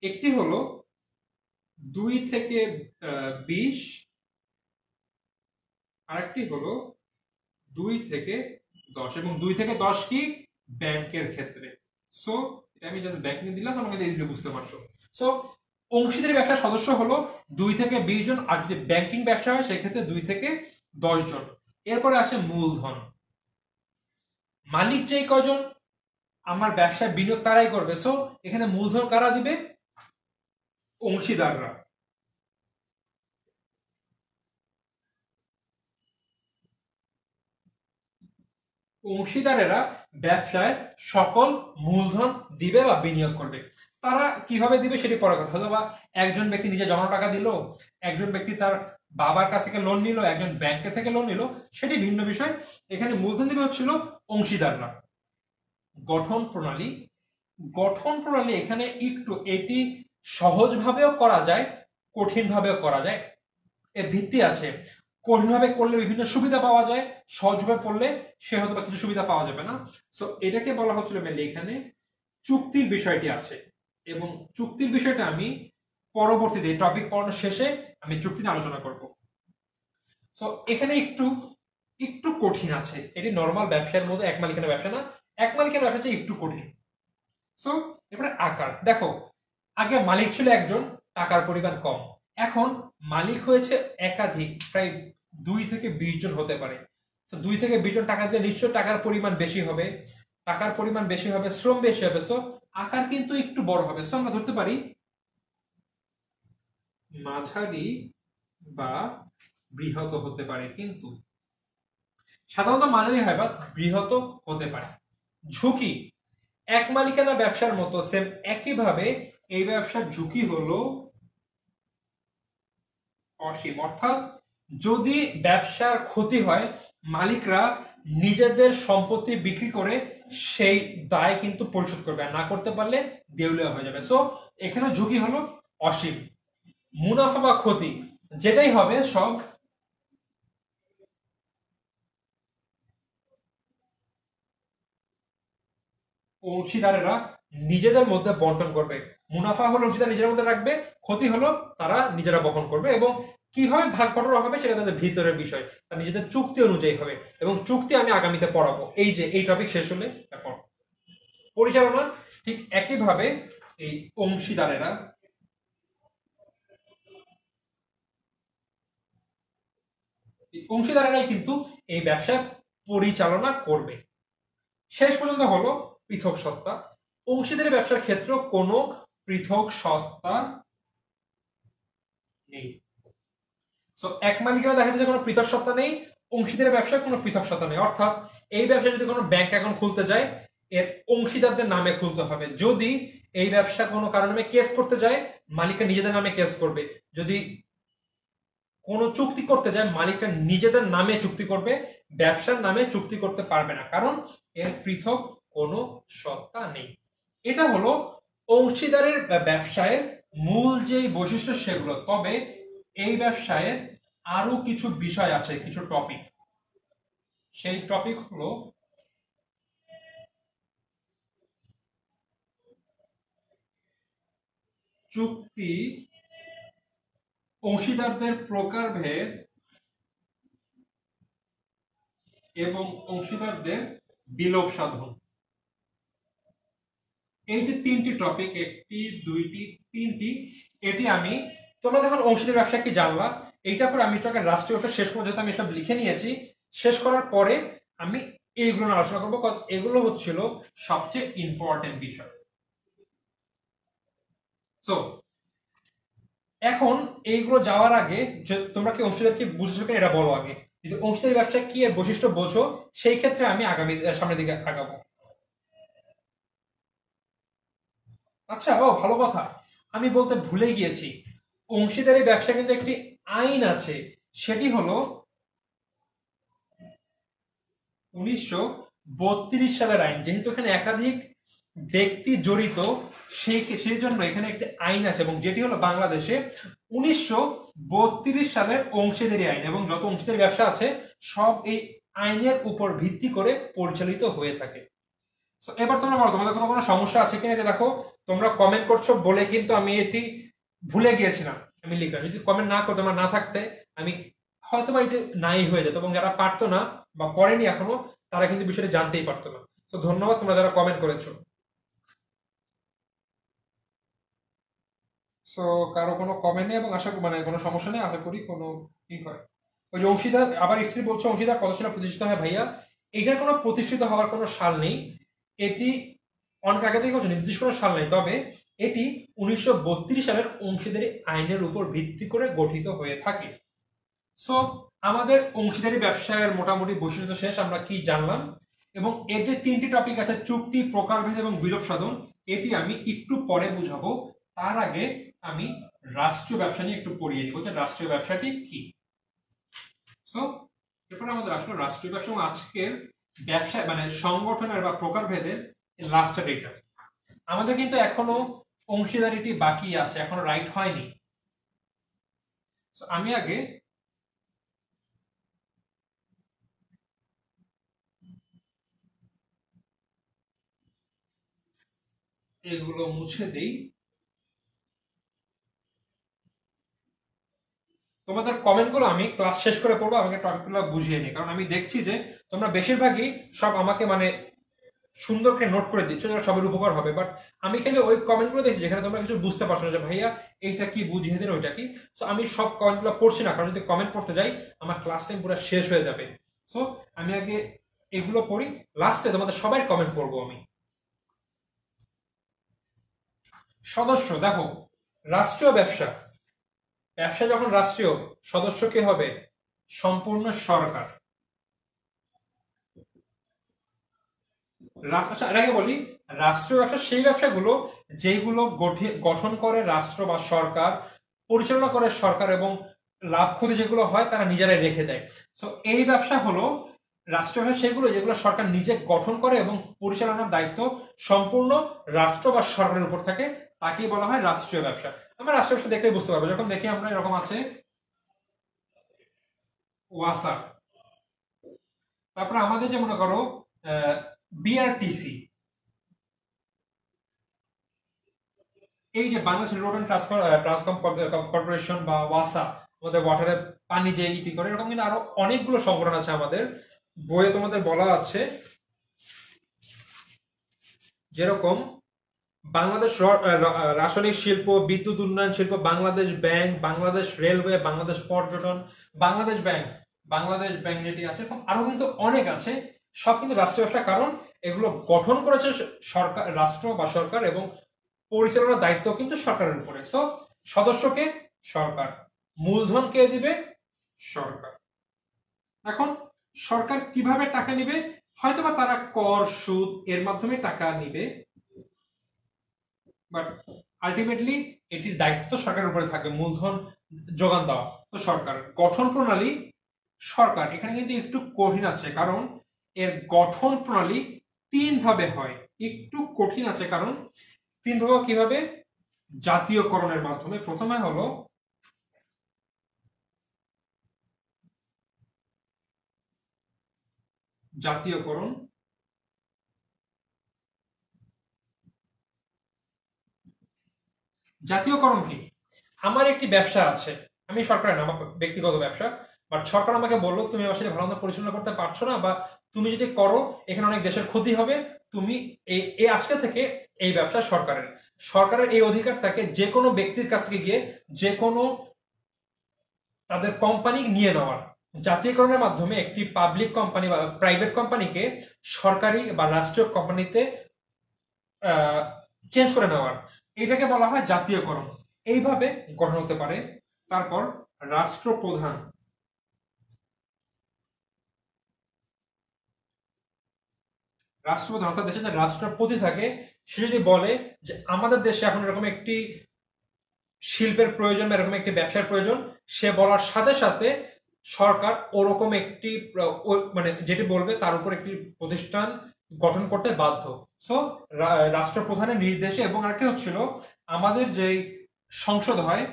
একটি হলো 2 থেকে 20, আরেকটি হলো 2 থেকে 10। এবং 2 থেকে 10 কি? ব্যাংকের ক্ষেত্রে। সো এটা আমি জাস্ট ব্যাংক নিয়ে দিলাম, আমাকে এই দিলে বুঝতে পারছো। সো অংশীদারি ব্যবসার সদস্য হলো 2 থেকে 20 জন, আর যদি ব্যাংকিং ব্যবসা হয় সেক্ষেত্রে 2 থেকে 10 জন। এরপরে আসে মূলধন। মালিক যেই কজন, আমার ব্যবসায় বিনিয়োগ তারাই করবে। সো এখানে মূলধন কারা দিবে? অংশীদাররা। অংশীদারেরা ব্যবসায় সকল মূলধন দিবে বা বিনিয়োগ করবে। তারা কিভাবে দিবে সেটি পরের কথা। হয়তো বা একজন ব্যক্তি নিজে জমানো টাকা দিল, একজন ব্যক্তি তার বাবার কাছ থেকে লোন নিল, একজন ব্যাংকের থেকে লোন নিল, সেটি ভিন্ন বিষয়। এখানে মূলধন দিবে হচ্ছিল অংশীদাররা। গঠন প্রণালী। গঠন প্রণালী এখানে একটু এটি সহজভাবেও করা যায়, কঠিনভাবেও করা যায়, এর ভিত্তি আছে। কঠিনভাবে করলে বিভিন্ন সুবিধা পাওয়া যায়, সহজভাবে পড়লে সে হয়তো বা কিছু সুবিধা পাওয়া যাবে না। তো এটাকে বলা হচ্ছিল মেনলি এখানে চুক্তির বিষয়টি আছে, এবং চুক্তির বিষয়টা আমি পরবর্তীতে টপিক পড়ানোর শেষে আমি চুক্তি নিয়ে আলোচনা করব। তো এখানে একটু একটু কঠিন আছে, এটি নর্মাল ব্যবসার মধ্যে এক মালিকানা ব্যবসা না, এক মালিকানা ব্যবসা হচ্ছে একটু কঠিন। সো এবারে আকার দেখো, আগে মালিক ছিল একজন, টাকার পরিমাণ কম, এখন মালিক হয়েছে একাধিক, প্রায় 2 থেকে 20 জন হতে পারে। তো 2 থেকে 20 জন টাকা দিলে নিশ্চয় টাকার পরিমাণ বেশি হবে, টাকার পরিমাণ বেশি হবে, শ্রম বেশি হবে, সো আকার কিন্তু একটু বড় হবে। সো আমরা ধরতে পারি মাঝারি বা বৃহৎ হতে পারে, কিন্তু সাধারণত মাঝারি হয় বা বৃহৎ হতে পারে। ঝুঁকি এক মালিকানা ব্যবসার মতো সেম একইভাবে এই ব্যবসার ঝুঁকি হলো অসীম, অর্থাৎ যদি ব্যবসার ক্ষতি হয় মালিকরা নিজেদের সম্পত্তি বিক্রি করে সেই দায় কিন্তু পরিশোধ করবে, আর না করতে পারলে দেউলিয়া হয়ে যাবে। সো এখানে ঝুঁকি হলো অসীম। মুনাফা বা ক্ষতি যেটাই হবে সব অংশীদারেরা নিজেদের মধ্যে বন্টন করবে। মুনাফা হলো অংশীদার নিজের মধ্যে রাখবে, ক্ষতি হলো তারা নিজেরা বহন করবে, এবং কিভাবে ভাগ বটরা হবে সেটা তাদের ভিতরের বিষয়, তার নিজেদের চুক্তি অনুযায়ী হবে, এবং চুক্তি আমি আগামীতে পড়াবো। এই যে এই টপিক শেষ হলে তারপর পরিচালনা ঠিক একইভাবে এই অংশীদারেরা অংশীদারেরাই কিন্তু এই ব্যবসা পরিচালনা করবে। শেষ পর্যন্ত হলো পৃথক সত্তা। অংশীদারি ব্যবসার ক্ষেত্রে কোনো পৃথক সত্তা নেই। সো এক মালিকানা দেখা যাচ্ছে কোনো পৃথক সত্তা নেই, অংশীদারের ব্যবসায় কোনো পৃথক সত্তা নেই। অর্থাৎ এই ব্যবসায় যদি কোনো ব্যাংক অ্যাকাউন্ট খুলতে যায় এর অংশীদারদের নামে খুলতে হবে। যদি এই ব্যবসা কোনো কারণে কেস করতে যায় মালিকরা নিজেদের নামে কেস করবে। যদি কোনো চুক্তি করতে যায় মালিকরা নিজেদের নামে চুক্তি করবে, ব্যবসার নামে চুক্তি করতে পারবে না, কারণ এর পৃথক কোনো সত্তা নেই। এটা হলো অংশীদারের ব্যবসায়ের মূল যেই বৈশিষ্ট্য সেগুলো। তবে এই ব্যবসায় আরো কিছু বিষয় আছে, কিছু টপিক। সেই টপিক হলো চুক্তি, অংশীদারদের প্রকারভেদ এবং অংশীদারদের বিলোপ সাধন। এই যে 3টি টপিক, 1টি 2টি 3টি, এটি আমি তোমরা যখন অংশীদার ব্যবসা কি জানলা, এইটা করে আমি তোকে রাষ্ট্রীয় ব্যবসা শেষ পর্যন্ত আমি সব লিখে নিয়েছি। শেষ করার পরে আমি এইগুলো আলোচনা করবো, কজ এগুলো হচ্ছিল সবচেয়ে ইম্পর্টেন্ট বিষয়। সো এখন এইগুলো যাওয়ার আগে তোমরা কি অংশীদার কি বুঝেছো কিনা এটা বলো আগে। যদি অংশীদারি ব্যবসা কি এর বৈশিষ্ট্য বোঝো, সেই ক্ষেত্রে আমি আগামী সামনের দিকে আগাবো। আচ্ছা, ও ভালো কথা, আমি বলতে ভুলে গিয়েছি, অংশীদারি ব্যবসা কিন্তু একটি আইন আছে, সেটি হলো 1932 সালের আইন। যেহেতু এখানে একাধিক ব্যক্তি জড়িত, সেই জন্য এখানে একটি আইন আছে, এবং যেটি হলো বাংলাদেশে 1932 সালের অংশীদারি আইন, এবং যত অংশীদারি ব্যবসা আছে সব এই আইনের উপর ভিত্তি করে পরিচালিত হয়ে থাকে। এবার তোমরা বলো তোমাদের কোনো সমস্যা আছে কিনা। দেখো তোমরা কমেন্ট করছো বলে কিন্তু আমি এটি ভুলে গিয়েছিলাম, আমি লিখলাম। যদি কমেন্ট না করতে আমার না থাকতে আমি হয়তো বা এটি নাই হয়ে যেত, এবং যারা পারতো না বা পড়েনি এখনো তারা কিন্তু বিষয়টি জানতেই পারতো না। তো ধন্যবাদ তোমরা যারা কমেন্ট করেছো। সো কারো কোনো কমেন্ট নেই এবং আশা মানে কোনো সমস্যা নেই, আশা করি কোনো কি হয়। ওই যে অংশীদার, আবার স্ত্রী বলছো অংশীদার কত সালে প্রতিষ্ঠিত হয় ভাইয়া, এটার কোনো প্রতিষ্ঠিত হওয়ার কোনো সাল নেই, এটি অনেক আগে থেকে হচ্ছে, নির্দিষ্ট কোনো সাল নেই। তবে এটি 1932 সালের অংশীদারি আইনের উপর ভিত্তি করে গঠিত হয়ে থাকে। সো আমাদের অংশীদারি ব্যবসায়ের মোটামুটি বৈশিষ্ট্য শেষ, আমরা কি জানলাম, এবং এর যে 3টি টপিক আছে চুক্তি, প্রকারভেদ এবং বিলোপ সাধন, এটি আমি একটু পরে বুঝাবো। তার আগে আমি রাষ্ট্রীয় ব্যবসা নিয়ে একটু পড়িয়ে দিব যে রাষ্ট্রীয় ব্যবসাটি কি। সো এরপরে আমাদের আসলে রাষ্ট্রীয় ব্যবসা এবং আজকের ব্যবসা মানে সংগঠনের বা প্রকারভেদের লাস্টের ডেটা। আমাদের কিন্তু এখনো অংশীদারিটি বাকি আছে, এখনো রাইট হয়নি। আমি আগে এগুলো মুছে দেই। তোমাদের কমেন্টগুলো আমি ক্লাস শেষ করে পড়বো, আমাকে টপিকগুলো বুঝিয়ে নিই, কারণ আমি দেখছি যে তোমরা বেশিরভাগই সব আমাকে মানে সুন্দর করে নোট করে দিচ্ছ, যেটা সবার উপকার হবে। বাট আমি খালি ওই কমেন্টগুলো দেখছি যেখানে তোমরা কিছু বুঝতে পারছো না, যে ভাইয়া এইটা কি বুঝিয়ে দিন ওইটা কি। সো আমি সব কমেন্টগুলো পড়ছি না, কারণ যদি কমেন্ট পড়তে যাই আমার ক্লাস টাইম পুরো শেষ হয়ে যাবে। সো আমি আগে এগুলো পড়ি, লাস্টে তোমাদের সবাই কমেন্ট পড়বো আমি। সদস্য দেখো, রাষ্ট্রীয় ব্যবসা, ব্যবসা যখন রাষ্ট্রীয়, সদস্য কে হবে? সম্পূর্ণ সরকার। আচ্ছা এর আগে বলি, রাষ্ট্রীয় ব্যবসা সেই ব্যবসাগুলো যেগুলো গঠন করে রাষ্ট্র বা সরকার, পরিচালনা করে সরকার, এবং লাভ ক্ষতি যেগুলো হয় তারা নিজেরাই রেখে দেয়। তো এই ব্যবসা হলো রাষ্ট্রীয় ব্যবসা, সেগুলো যেগুলো সরকার নিজে গঠন করে এবং পরিচালনার দায়িত্ব সম্পূর্ণ রাষ্ট্র বা সরকারের উপর থাকে, তাকেই বলা হয় রাষ্ট্রীয় ব্যবসা। আমরা রাষ্ট্রীয় ব্যবসা দেখলেই বুঝতে পারবো, যখন দেখি আমরা এরকম আছে ওয়াসা, তারপরে আমাদের যে মনে করো বিআরটিসি, এই যে Bangladesh road and Transcom corporation বা ওয়াসা, আমাদের ওয়াটারে পানি যে ইটি করে, এরকম কিন্তু আরো অনেকগুলো সংগঠন আছে আমাদের বইয়ে তোমাদের বলা আছে। যেরকম বাংলাদেশ রাসায়নিক শিল্প, বিদ্যুৎ উন্নয়ন শিল্প, বাংলাদেশ ব্যাংক, বাংলাদেশ রেলওয়ে, বাংলাদেশ পর্যটন, বাংলাদেশ ব্যাংক যেটি আছে, এরকম আরো কিন্তু অনেক আছে। সব কিন্তু রাষ্ট্রীয় ব্যবসা, কারণ এগুলো গঠন করেছে সরকার, রাষ্ট্র বা সরকার, এবং পরিচালনার দায়িত্ব কিন্তু সরকারের উপরে। সো সদস্যকে সরকার, মূলধন কে দিবে? সরকার। এখন সরকার কিভাবে টাকা নিবে? হয়তোবা তারা কর সুদ এর মাধ্যমে টাকা নিবে, বাট আলটিমেটলি এটির দায়িত্ব তো সরকারের উপরে থাকবে, মূলধন যোগান দেওয়া। তো সরকার, গঠন প্রণালী সরকার, এখানে কিন্তু একটু কঠিন আছে, কারণ এর গঠন প্রণালী তিন ভাবে হয়। একটু কঠিন আছে, কারণ তিন ভাবে কিভাবে? জাতীয়করণের মাধ্যমে। প্রথমে হলো জাতীয়করণ, জাতীয়করণ কি? আমার একটি ব্যবসা আছে, আমি সরকারের না, আমার ব্যক্তিগত ব্যবসা, বাট সরকার আমাকে বললো তুমি আমার সাথে ভালো মতো পরিচালনা করতে পারছো না, বা তুমি যদি করো এখানে অনেক দেশের ক্ষতি হবে, তুমি এই আজকে থেকে এই ব্যবসা সরকারের। সরকারের এই অধিকার থাকে যে কোনো ব্যক্তির কাছ থেকে গিয়ে যে কোনো তাদের কোম্পানি নিয়ে নেওয়ার। জাতীয়করণের মাধ্যমে একটি পাবলিক কোম্পানি বা প্রাইভেট কোম্পানিকে সরকারি বা রাষ্ট্রীয় কোম্পানিতে চেঞ্জ করে নেওয়ার, এটাকে বলা হয় জাতীয়করণ। এইভাবে গঠন হতে পারে। তারপর রাষ্ট্রপ্রধান, রাষ্ট্রপ্রধান অর্থাৎ দেশে যে রাষ্ট্রপতি থাকে, সে যদি বলে যে আমাদের দেশে এখন এরকম একটি শিল্পের প্রয়োজন বা এরকম একটি ব্যবসার প্রয়োজন, সে বলার সাথে সাথে সরকার ওরকম একটি মানে যেটি বলবে তার উপর একটি প্রতিষ্ঠান গঠন করতে বাধ্য। সো রাষ্ট্রপ্রধানের নির্দেশে। এবং আরেকটি হচ্ছিল আমাদের যে সংসদ হয়,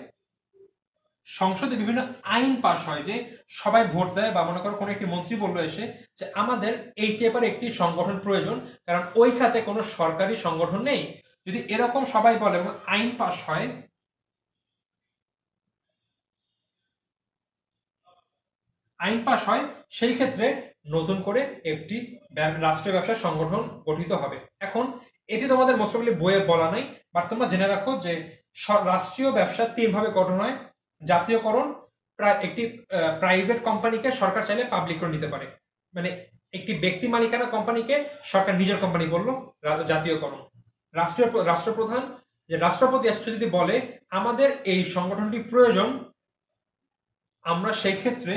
সংসদে বিভিন্ন আইন পাস হয়, যে সবাই ভোট দেয়, বা মনে করো কোনো একটি মন্ত্রী বললো এসে যে আমাদের এই টাইপের একটি সংগঠন প্রয়োজন, কারণ ওই খাতে কোনো সরকারি সংগঠন নেই। যদি এরকম সবাই বলে এবং আইন পাস হয়, সেই ক্ষেত্রে নতুন করে একটি রাষ্ট্রীয় ব্যবসার সংগঠন গঠিত হবে। এখন এটি তোমাদের মোস্ট প্রবাবলি বইয়ে বলা নাই, বাট তোমরা জেনে রাখো যে রাষ্ট্রীয় ব্যবসা তিন ভাবে গঠন হয়। জাতীয়করণ, একটি প্রাইভেট কোম্পানিকে সরকার চাইলে পাবলিক করে নিতে পারে, মানে একটি ব্যক্তি মালিকানা কোম্পানিকে সরকার নিজের কোম্পানি বললো, জাতীয়করণ। রাষ্ট্রপ্রধান, যে রাষ্ট্রপতি আসছে যদি বলে আমাদের এই সংগঠনটি প্রয়োজন, আমরা সেই ক্ষেত্রে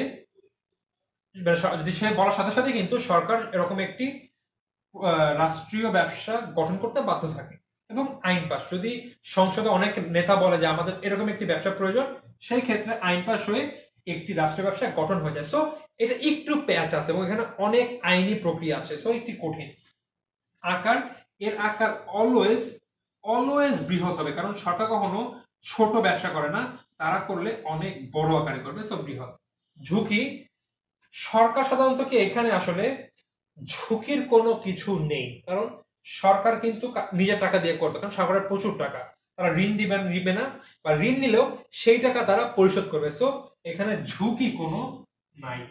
যদি সে বলার সাথে সাথে কিন্তু সরকার এরকম একটি রাষ্ট্রীয় ব্যবসা গঠন করতে বাধ্য থাকে। এবং আইন পাস, যদি সংসদে অনেক নেতা বলে যে আমাদের এরকম একটি ব্যবসা প্রয়োজন, সেই ক্ষেত্রে আইন পাস হয়ে একটি রাষ্ট্রীয় ব্যবসা গঠন হয়ে যায়। সো এটা একটু প্যাচ আছে এবং এখানে অনেক আইনি প্রক্রিয়া আছে, সো একটি কঠিন। আকার, এর আকার অলওয়েজ অলওয়েজ বৃহৎ হবে, কারণ সরকার কখনো ছোট ব্যবসা করে না, তারা করলে অনেক বড় আকারে করবে। সব বৃহৎ। ঝুঁকি, সরকার সাধারণত কি এখানে আসলে ঝুঁকির কোনো কিছু নেই, কারণ সরকার কিন্তু নিজের টাকা দিয়ে করবে, কারণ সরকারের প্রচুর টাকা, তারা ঋণ নিবে না, বা ঋণ নিলেও সেই টাকা তারা পরিশোধ করবে। সো এখানে ঝুঁকি কোনো নাই।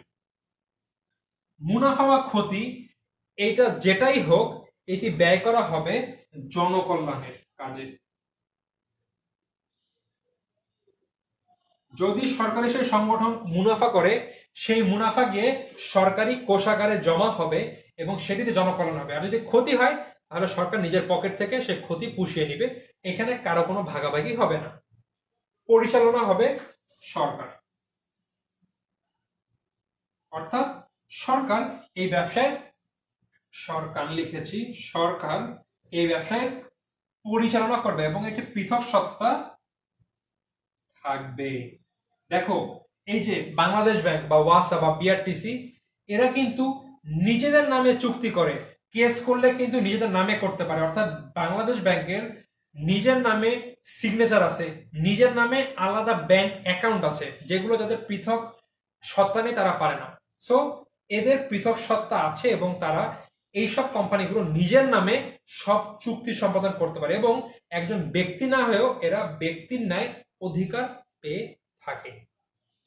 মুনাফা বা ক্ষতি, এটা যেটাই হোক এটি ব্যয় করা হবে জনকল্যাণের কাজে। যদি সরকারি সেই সংগঠন মুনাফা করে, সেই মুনাফা গিয়ে সরকারি কোষাগারে জমা হবে এবং সেটিতে জনকল্যাণ হবে। আর যদি ক্ষতি হয় তাহলে সরকার নিজের পকেট থেকে সে ক্ষতি পুষিয়ে নিবে, এখানে কারো কোনো ভাগাভাগি হবে না, পরিচালনা হবে সরকার। অর্থাৎ সরকার এই ব্যবসায়, সরকার লিখেছি, সরকার এই ব্যবসায় পরিচালনা করবে এবং একটি পৃথক সত্তা থাকবে। দেখো, এই যে বাংলাদেশ ব্যাংক বা ওয়াসা বা বিআরটিসি, এরা কিন্তু নিজেদের নামে চুক্তি করে, কেস করলে কিন্তু নিজেদের নামে করতে পারে। অর্থাৎ বাংলাদেশ ব্যাংকের নিজের নামে সিগনেচার আছে, নিজের নামে আলাদা ব্যাংক অ্যাকাউন্ট আছে, যেগুলো যাদের পৃথক সত্তা নেই তারা পারে না। সো এদের পৃথক সত্তা আছে এবং তারা এইসব কোম্পানিগুলো নিজের নামে সব চুক্তি সম্পাদন করতে পারে এবং একজন ব্যক্তি না হয়েও এরা ব্যক্তির ন্যায় অধিকার পেয়ে থাকে।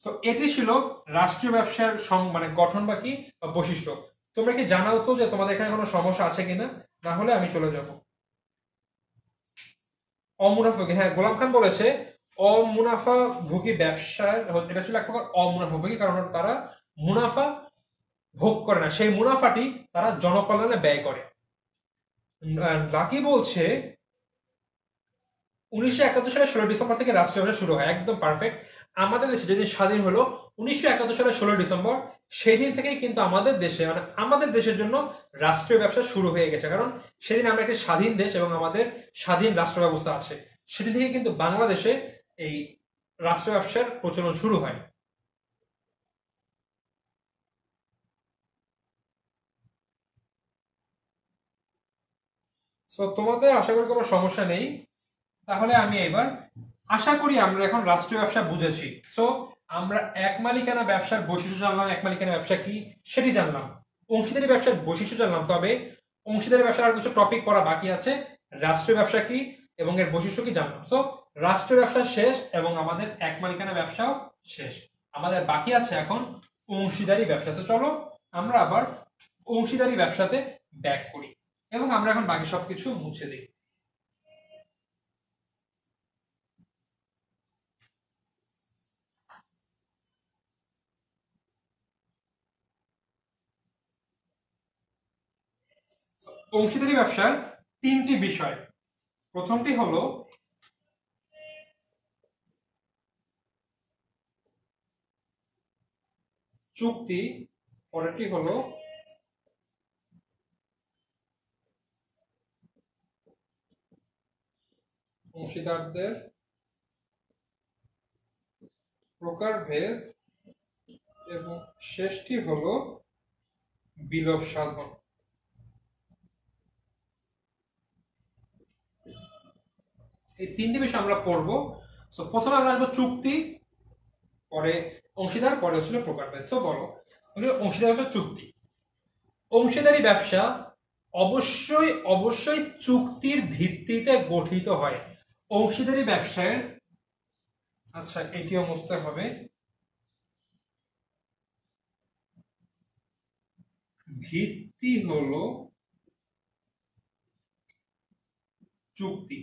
তো এটি ছিল রাষ্ট্রীয় ব্যবসার মানে গঠন বা কি বৈশিষ্ট্য। তোমরা কি জানাও তো যে তোমাদের এখানে কোনো সমস্যা আছে কিনা, না হলে আমি চলে যাব। অমুনাফাভোগী, হ্যাঁ, গোলাম খান বলেছে অমুনাফাভোগী ব্যবসার, এটা ছিল এক প্রকার অমুনাফাভোগী, কারণ তারা মুনাফা ভোগ করে না, সেই মুনাফাটি তারা জনকল্যাণে ব্যয় করে। লাকি বলছে 1971 সালের 16 ডিসেম্বর থেকে রাষ্ট্রীয় ব্যবসা শুরু হয়। একদম পারফেক্ট। আমাদের দেশে যেদিন স্বাধীন হলো 1971 সালের 16 ডিসেম্বর, সেই দিন থেকেই কিন্তু আমাদের দেশে, মানে আমাদের দেশের জন্য রাষ্ট্রীয় ব্যবসা শুরু হয়ে গেছে, কারণ সেদিন আমরা একটি স্বাধীন দেশ এবং আমাদের স্বাধীন রাষ্ট্র ব্যবস্থা আছে। সেদিন থেকে কিন্তু বাংলাদেশে এই রাষ্ট্র ব্যবসার প্রচলন শুরু হয়। সো তোমাদের আশা করি কোনো সমস্যা নেই। তাহলে আমি এবার, আশা করি আমরা এখন রাষ্ট্রীয় ব্যবসা বুঝেছি। সো আমরা এক মালিকানা ব্যবসার বৈশিষ্ট্য জানলাম, এক মালিকানা ব্যবসা কি সেটি জানলাম, অংশীদারি ব্যবসার বৈশিষ্ট্য জানলাম। তবে অংশীদারি ব্যবসার আর কিছু টপিক পড়া বাকি আছে। রাষ্ট্রীয় ব্যবসা কি এবং এর বৈশিষ্ট্য কি জানলাম। সো রাষ্ট্রীয় ব্যবসা শেষ এবং আমাদের এক মালিকানা ব্যবসাও শেষ। আমাদের বাকি আছে এখন অংশীদারি ব্যবসা। তো চলো আমরা আবার অংশীদারি ব্যবসাতে ব্যাক করি এবং আমরা এখন বাকি সবকিছু মুছে দিই। অংশীদারি ব্যবসার তিনটি বিষয়। প্রথমটি হলো চুক্তি, পরেরটি হলো অংশীদারদের প্রকারভেদ এবং শেষটি হলো বিলোপ সাধন। এই তিনটি বিষয় আমরা পড়বো। সো প্রথমে আমরা আসবো চুক্তি, পরে অংশীদার, পরে হচ্ছিল প্রকারভেদ। সো বলো, অংশীদার ব্যবসা চুক্তি। অংশীদারি ব্যবসা অবশ্যই অবশ্যই চুক্তির ভিত্তিতে গঠিত হয়। অংশীদারি ব্যবসায়, আচ্ছা এটিও মুছতে হবে, ভিত্তি হলো চুক্তি।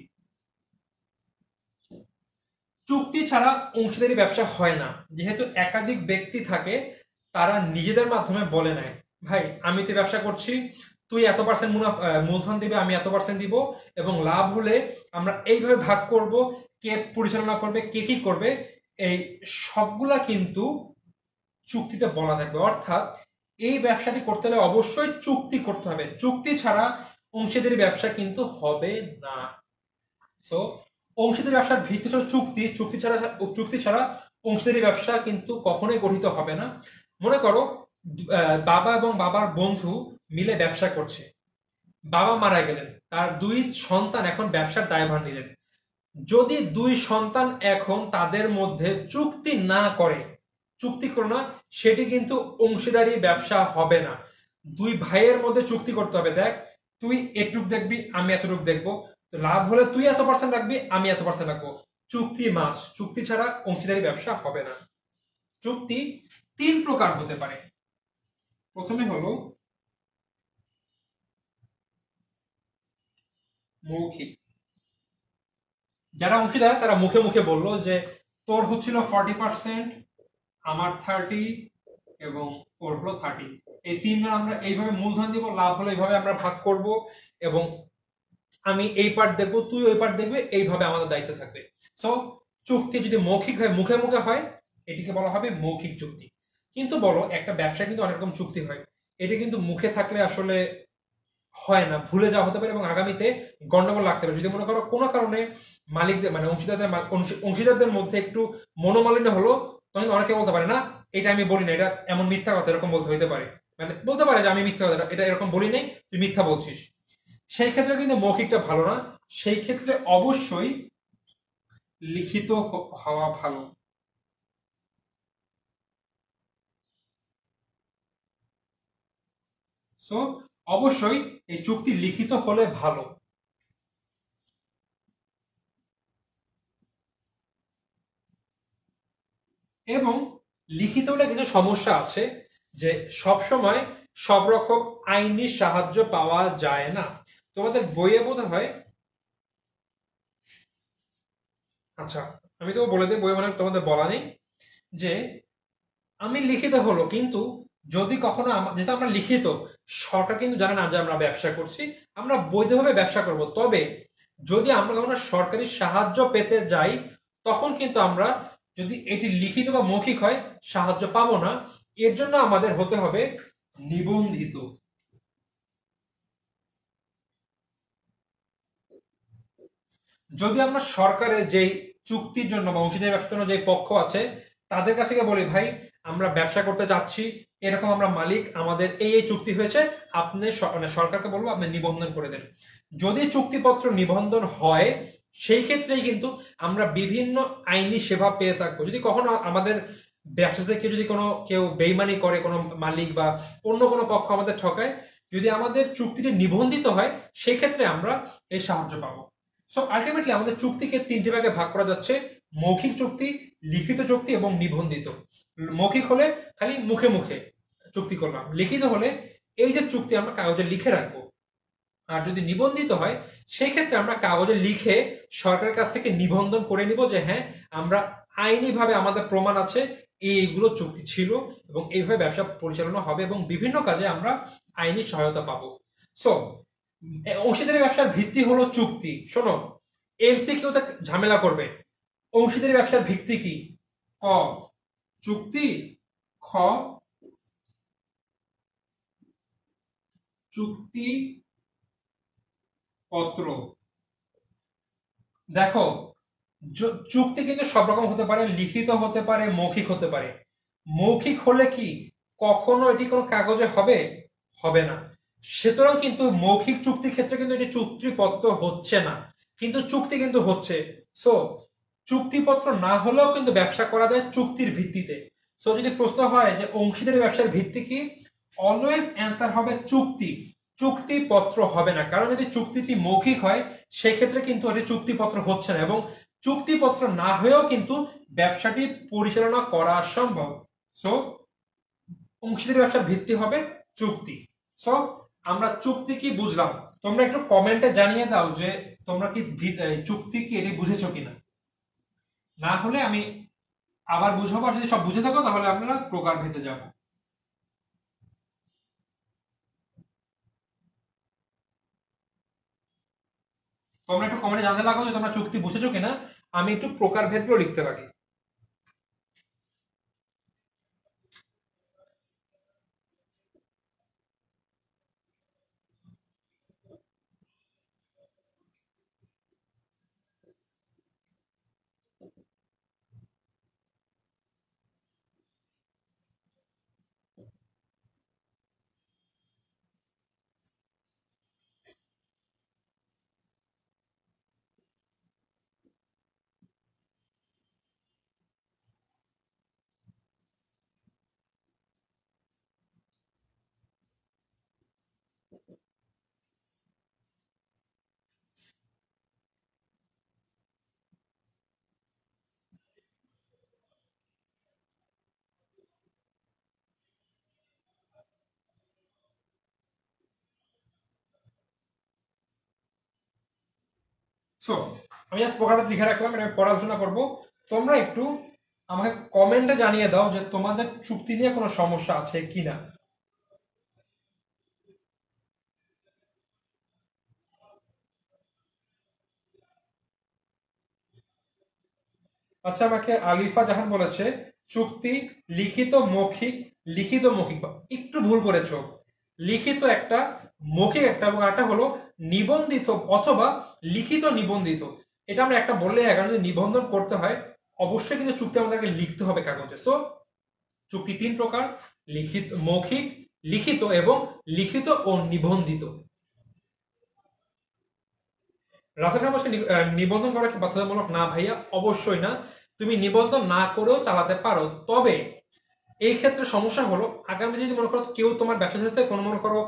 চুক্তি ছাড়া অংশীদারি ব্যবসা হয় না। যেহেতু একাধিক ব্যক্তি থাকে, তারা নিজেদের মাধ্যমে বলে নেয়, ভাই আমি তো ব্যবসা করছি, তুই এত পার্সেন্ট মূলধন দিবে, আমি এত পার্সেন্ট দিব, এবং লাভ হলে আমরা এইভাবে ভাগ করব, কে পরিচালনা করবে, কে কি করবে, এই সবগুলা কিন্তু চুক্তিতে বলা থাকবে। অর্থাৎ এই ব্যবসাটি করতে হলে অবশ্যই চুক্তি করতে হবে, চুক্তি ছাড়া অংশীদারি ব্যবসা কিন্তু হবে না। সো অংশীদারি ব্যবসার ভিত্তি হচ্ছে চুক্তি, চুক্তি ছাড়া অংশীদারি ব্যবসা কিন্তু কখনোই গঠিত হবে না। মনে করো বাবা এবং বাবার বন্ধু মিলে ব্যবসা করছে, বাবা মারা গেলেন, তার দুই সন্তান এখন ব্যবসার দায়ভার নিলেন। যদি দুই সন্তান এখন তাদের মধ্যে চুক্তি না করে, চুক্তি করো না, সেটি কিন্তু অংশীদারি ব্যবসা হবে না। দুই ভাইয়ের মধ্যে চুক্তি করতে হবে, দেখ তুই এটুক দেখবি, আমি এতটুক দেখবো, লাভ হলে তুই এত পার্সেন্ট রাখবি, আমি এত পার্সেন্ট রাখবো। চুক্তি মাস, চুক্তি ছাড়া অংশীদারি ব্যবসা হবে না। চুক্তি তিন প্রকার হতে পারে। প্রথমে হলো মৌখিক। যারা অংশীদার তারা মুখে মুখে বললো যে তোর হচ্ছিল 40%, আমার 30, এবং ওর হলো 30। এই তিনজন আমরা এইভাবে মূলধন দিব, লাভ হলে এইভাবে আমরা ভাগ করব, এবং আমি এই পার্ট দেখবো, তুই ওই পার্ট দেখবে, এইভাবে আমাদের দায়িত্ব থাকবে। সো চুক্তি যদি মৌখিক হয়, মুখে মুখে হয়, এটিকে বলা হবে মৌখিক চুক্তি। কিন্তু বলো একটা ব্যবসায় কিন্তু অনেক রকম চুক্তি হয়, এটি কিন্তু মুখে থাকলে আসলে হয় না, ভুলে যাওয়া হতে পারে এবং আগামীতে গন্ডগোল লাগতে পারে। যদি মনে করো কোনো কারণে মালিকদের মানে অংশীদারদের মধ্যে একটু মনোমালিন্য হলো, তখন অনেকে বলতে পারে না এটা আমি বলি না, এটা এমন মিথ্যা কথা, এরকম বলতে হইতে পারে, মানে বলতে পারে যে আমি মিথ্যা কথা, এটা এরকম বলি নাই, তুই মিথ্যা বলছিস। সেই ক্ষেত্রে কিন্তু মৌখিকটা ভালো না, সেই ক্ষেত্রে অবশ্যই লিখিত হওয়া ভালো। সো অবশ্যই এই চুক্তি লিখিত হলে ভালো। এবং লিখিত হলে কিছু সমস্যা আছে, যে সব সময় সব রকম আইনি সাহায্য পাওয়া যায় না। তোমাদের বইয়ে বোধ হয়, আচ্ছা আমি তো বলে দিই, বইয়ে মানে তোমাদের বলা নেই যে আমি লিখিত হলো, কিন্তু যদি কখনো যেহেতু আমরা লিখিত, সরকার কিন্তু জানে না যে আমরা ব্যবসা করছি, আমরা বৈধভাবে ব্যবসা করব। তবে যদি আমরা কখনো সরকারি সাহায্য পেতে যাই, তখন কিন্তু আমরা, যদি এটি লিখিত বা মৌখিক হয়, সাহায্য পাবো না। এর জন্য আমাদের হতে হবে নিবন্ধিত। যদি আমরা সরকারের যেই চুক্তির জন্য বা অংশীদারি ব্যবসার জন্য যে পক্ষ আছে, তাদের কাছে গিয়ে বলি ভাই আমরা ব্যবসা করতে চাচ্ছি, এরকম আমরা মালিক, আমাদের এই এই চুক্তি হয়েছে, আপনি মানে সরকারকে বলবো আপনি নিবন্ধন করে দেন। যদি চুক্তিপত্র নিবন্ধন হয়, সেই ক্ষেত্রেই কিন্তু আমরা বিভিন্ন আইনি সেবা পেয়ে থাকবো। যদি কখনো আমাদের ব্যবসা থেকে যদি কোনো কেউ বেইমানি করে, কোনো মালিক বা অন্য কোনো পক্ষ আমাদের ঠকায়, যদি আমাদের চুক্তিটি নিবন্ধিত হয়, সেই ক্ষেত্রে আমরা এই সাহায্য পাবো। সো আলটিমেটলি আমাদের চুক্তিকে তিনটি ভাগে ভাগ করা যাচ্ছে: মৌখিক চুক্তি, লিখিত চুক্তি এবং নিবন্ধিত। মৌখিক হলে খালি মুখে মুখে চুক্তি করলাম, লিখিত হলে এই যে চুক্তি আমরা কাগজে লিখে রাখবো। আর যদি নিবন্ধিত হয়, সেই ক্ষেত্রে আমরা কাগজে লিখে সরকারের কাছ থেকে নিবন্ধন করে নিব যে হ্যাঁ আমরা আইনি ভাবে আমাদের প্রমাণ আছে, এইগুলো চুক্তি ছিল, এবং এইভাবে ব্যবসা পরিচালনা হবে, এবং বিভিন্ন কাজে আমরা আইনি সহায়তা পাবো। সো অংশীদারি ব্যবসার ভিত্তি হলো চুক্তি। শোনো, এমসিকিউ তে ঝামেলা করবে। অংশীদারি ব্যবসার ভিত্তি কি? ক চুক্তি, খ চুক্তি পত্র। দেখো চুক্তি কিন্তু সব রকম হতে পারে, লিখিত হতে পারে, মৌখিক হতে পারে। মৌখিক হলে কি কখনো এটি কোনো কাগজে হবে? হবে না। সুতরাং কিন্তু মৌখিক চুক্তির ক্ষেত্রে কিন্তু এটি চুক্তিপত্র হচ্ছে না, কিন্তু চুক্তি কিন্তু হচ্ছে। সো চুক্তিপত্র না হলেও কিন্তু ব্যবসা করা যায় চুক্তির ভিত্তিতে। সো যদি প্রশ্ন হয় যে অংশীদারি ব্যবসার ভিত্তি কি, অলওয়েজ অ্যান্সার হবে চুক্তি। চুক্তিপত্র হবে না, কারণ যদি চুক্তিটি মৌখিক হয়, সেক্ষেত্রে কিন্তু এটি চুক্তিপত্র হচ্ছে না, এবং চুক্তিপত্র না হয়েও কিন্তু ব্যবসাটি পরিচালনা করা সম্ভব। সো অংশীদারি ব্যবসার ভিত্তি হবে চুক্তি। সো আমরা চুক্তি কি বুঝলাম, তোমরা একটু কমেন্টে জানিয়ে দাও যে তোমরা কি চুক্তি কি এটি বুঝেছো কিনা। না হলে আমি আবার বুঝাবো, আর যদি সব বুঝে থাকো তাহলে আমরা প্রকার ভেদে যাব। তোমরা একটু কমেন্টে জানতে লাগো যে তোমরা চুক্তি বুঝেছো কিনা, আমি একটু প্রকার ভেদগুলো লিখতে লাগি। সো আমি জাস্ট প্রকারভেদ লিখে রাখলাম, এটা আমি পড়া আলোচনা করবো। তোমরা একটু আমাকে কমেন্টে জানিয়ে দাও যে তোমাদের চুক্তি নিয়ে কোনো সমস্যা আছে কিনা। আচ্ছা, আমাকে আলিফা জাহান বলেছে চুক্তি লিখিত মৌখিক, লিখিত মৌখিক একটু ভুল করেছো। লিখিত একটা, মৌখিক একটা, এবং একটা হলো নিবন্ধিত অথবা লিখিত নিবন্ধিত। এটা আমরা একটা বললে হয়, কারণ যদি নিবন্ধন করতে হয় অবশ্যই কিন্তু চুক্তি আমাদেরকে লিখতে হবে কাগজে। সো চুক্তি তিন প্রকার: লিখিত, মৌখিক, লিখিত এবং লিখিত ও নিবন্ধিত। রাসেল খান বলছে নিবন্ধন করা কি বাধ্যতামূলক? না ভাইয়া, অবশ্যই না। তুমি নিবন্ধন না করেও চালাতে পারো, তবে এই ক্ষেত্রে সমস্যা হলো আগামী যদি মনে করো কেউ তোমার ব্যবসার সাথে কোনো মনে করো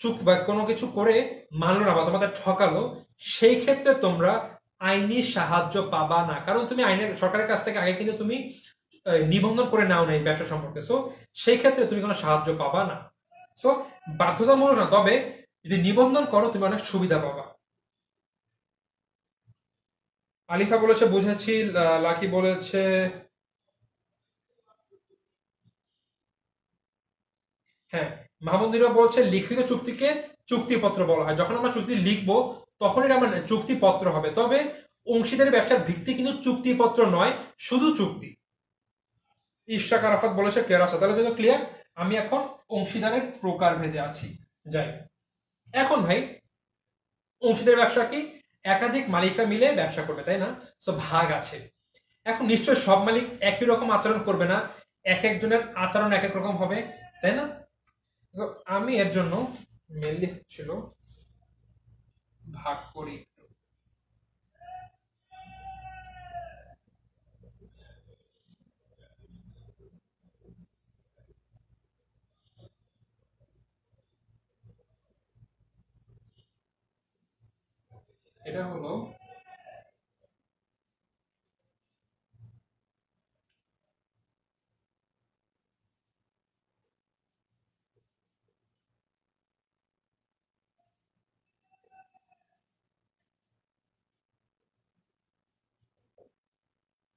চুক্তি বা কোনো কিছু করে মানলো না বা তোমাদের ঠকালো, সেই ক্ষেত্রে তোমরা আইনি সাহায্য পাবা না, কারণ তুমি আইনের সরকারের কাছ থেকে আগে কিন্তু তুমি নিবন্ধন করে নাও না এই ব্যবসা সম্পর্কে। সো সেই ক্ষেত্রে তুমি কোনো সাহায্য পাবা না। সো বাধ্যতামূলক না, তবে যদি নিবন্ধন করো তুমি অনেক সুবিধা পাবা। আলিফা বলেছে বুঝেছি। লাকি বলেছে হ্যাঁ। মাহমুদিরা বলছে লিখিত চুক্তিকে চুক্তিপত্র বলা হয়, যখন আমরা চুক্তি লিখবো তখন এটা আমার চুক্তিপত্র হবে, তবে অংশীদারি ব্যবসার ভিত্তি কিন্তু চুক্তিপত্র নয়, শুধু চুক্তি। ইশরাক আরাফাত বলেছে ক্লিয়ার আছে, তাহলে যদি ক্লিয়ার, আমি এখন অংশীদারের প্রকার ভেদে আছি। যাই এখন ভাই, অংশীদারি ব্যবসা কি? একাধিক মালিকরা মিলে ব্যবসা করবে, তাই না? তো ভাগ আছে। এখন নিশ্চয় সব মালিক একই রকম আচরণ করবে না, এক একজনের আচরণ এক এক রকম হবে, তাই না? তো আমি এর জন্য মেনলি ছিল ভাগ করি। এটা হলো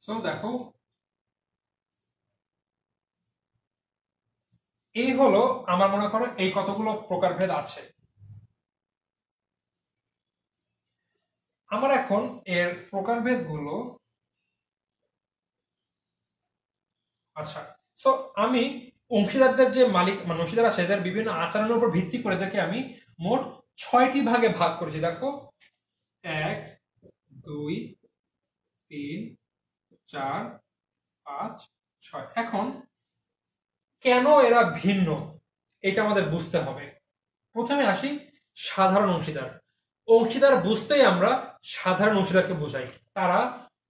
সো দেখো, এই হলো আমার মনে করো এই কতগুলো প্রকারভেদ আছে। আমার এখন এর প্রকারভেদ গুলো, আচ্ছা, সো আমি অংশীদারদের যে মালিক মানে অংশীদার আছে এদের বিভিন্ন আচরণের উপর ভিত্তি করে এদেরকে আমি মোট 6টি ভাগে ভাগ করেছি। দেখো, 1, 2, 3, 4, 5, 6। এখন কেন এরা ভিন্ন এটা আমাদের বুঝতে হবে। প্রথমে আসি সাধারণ অংশীদার। অংশীদার বুঝতেই আমরা সাধারণ অংশীদারকে বোঝাই, তারা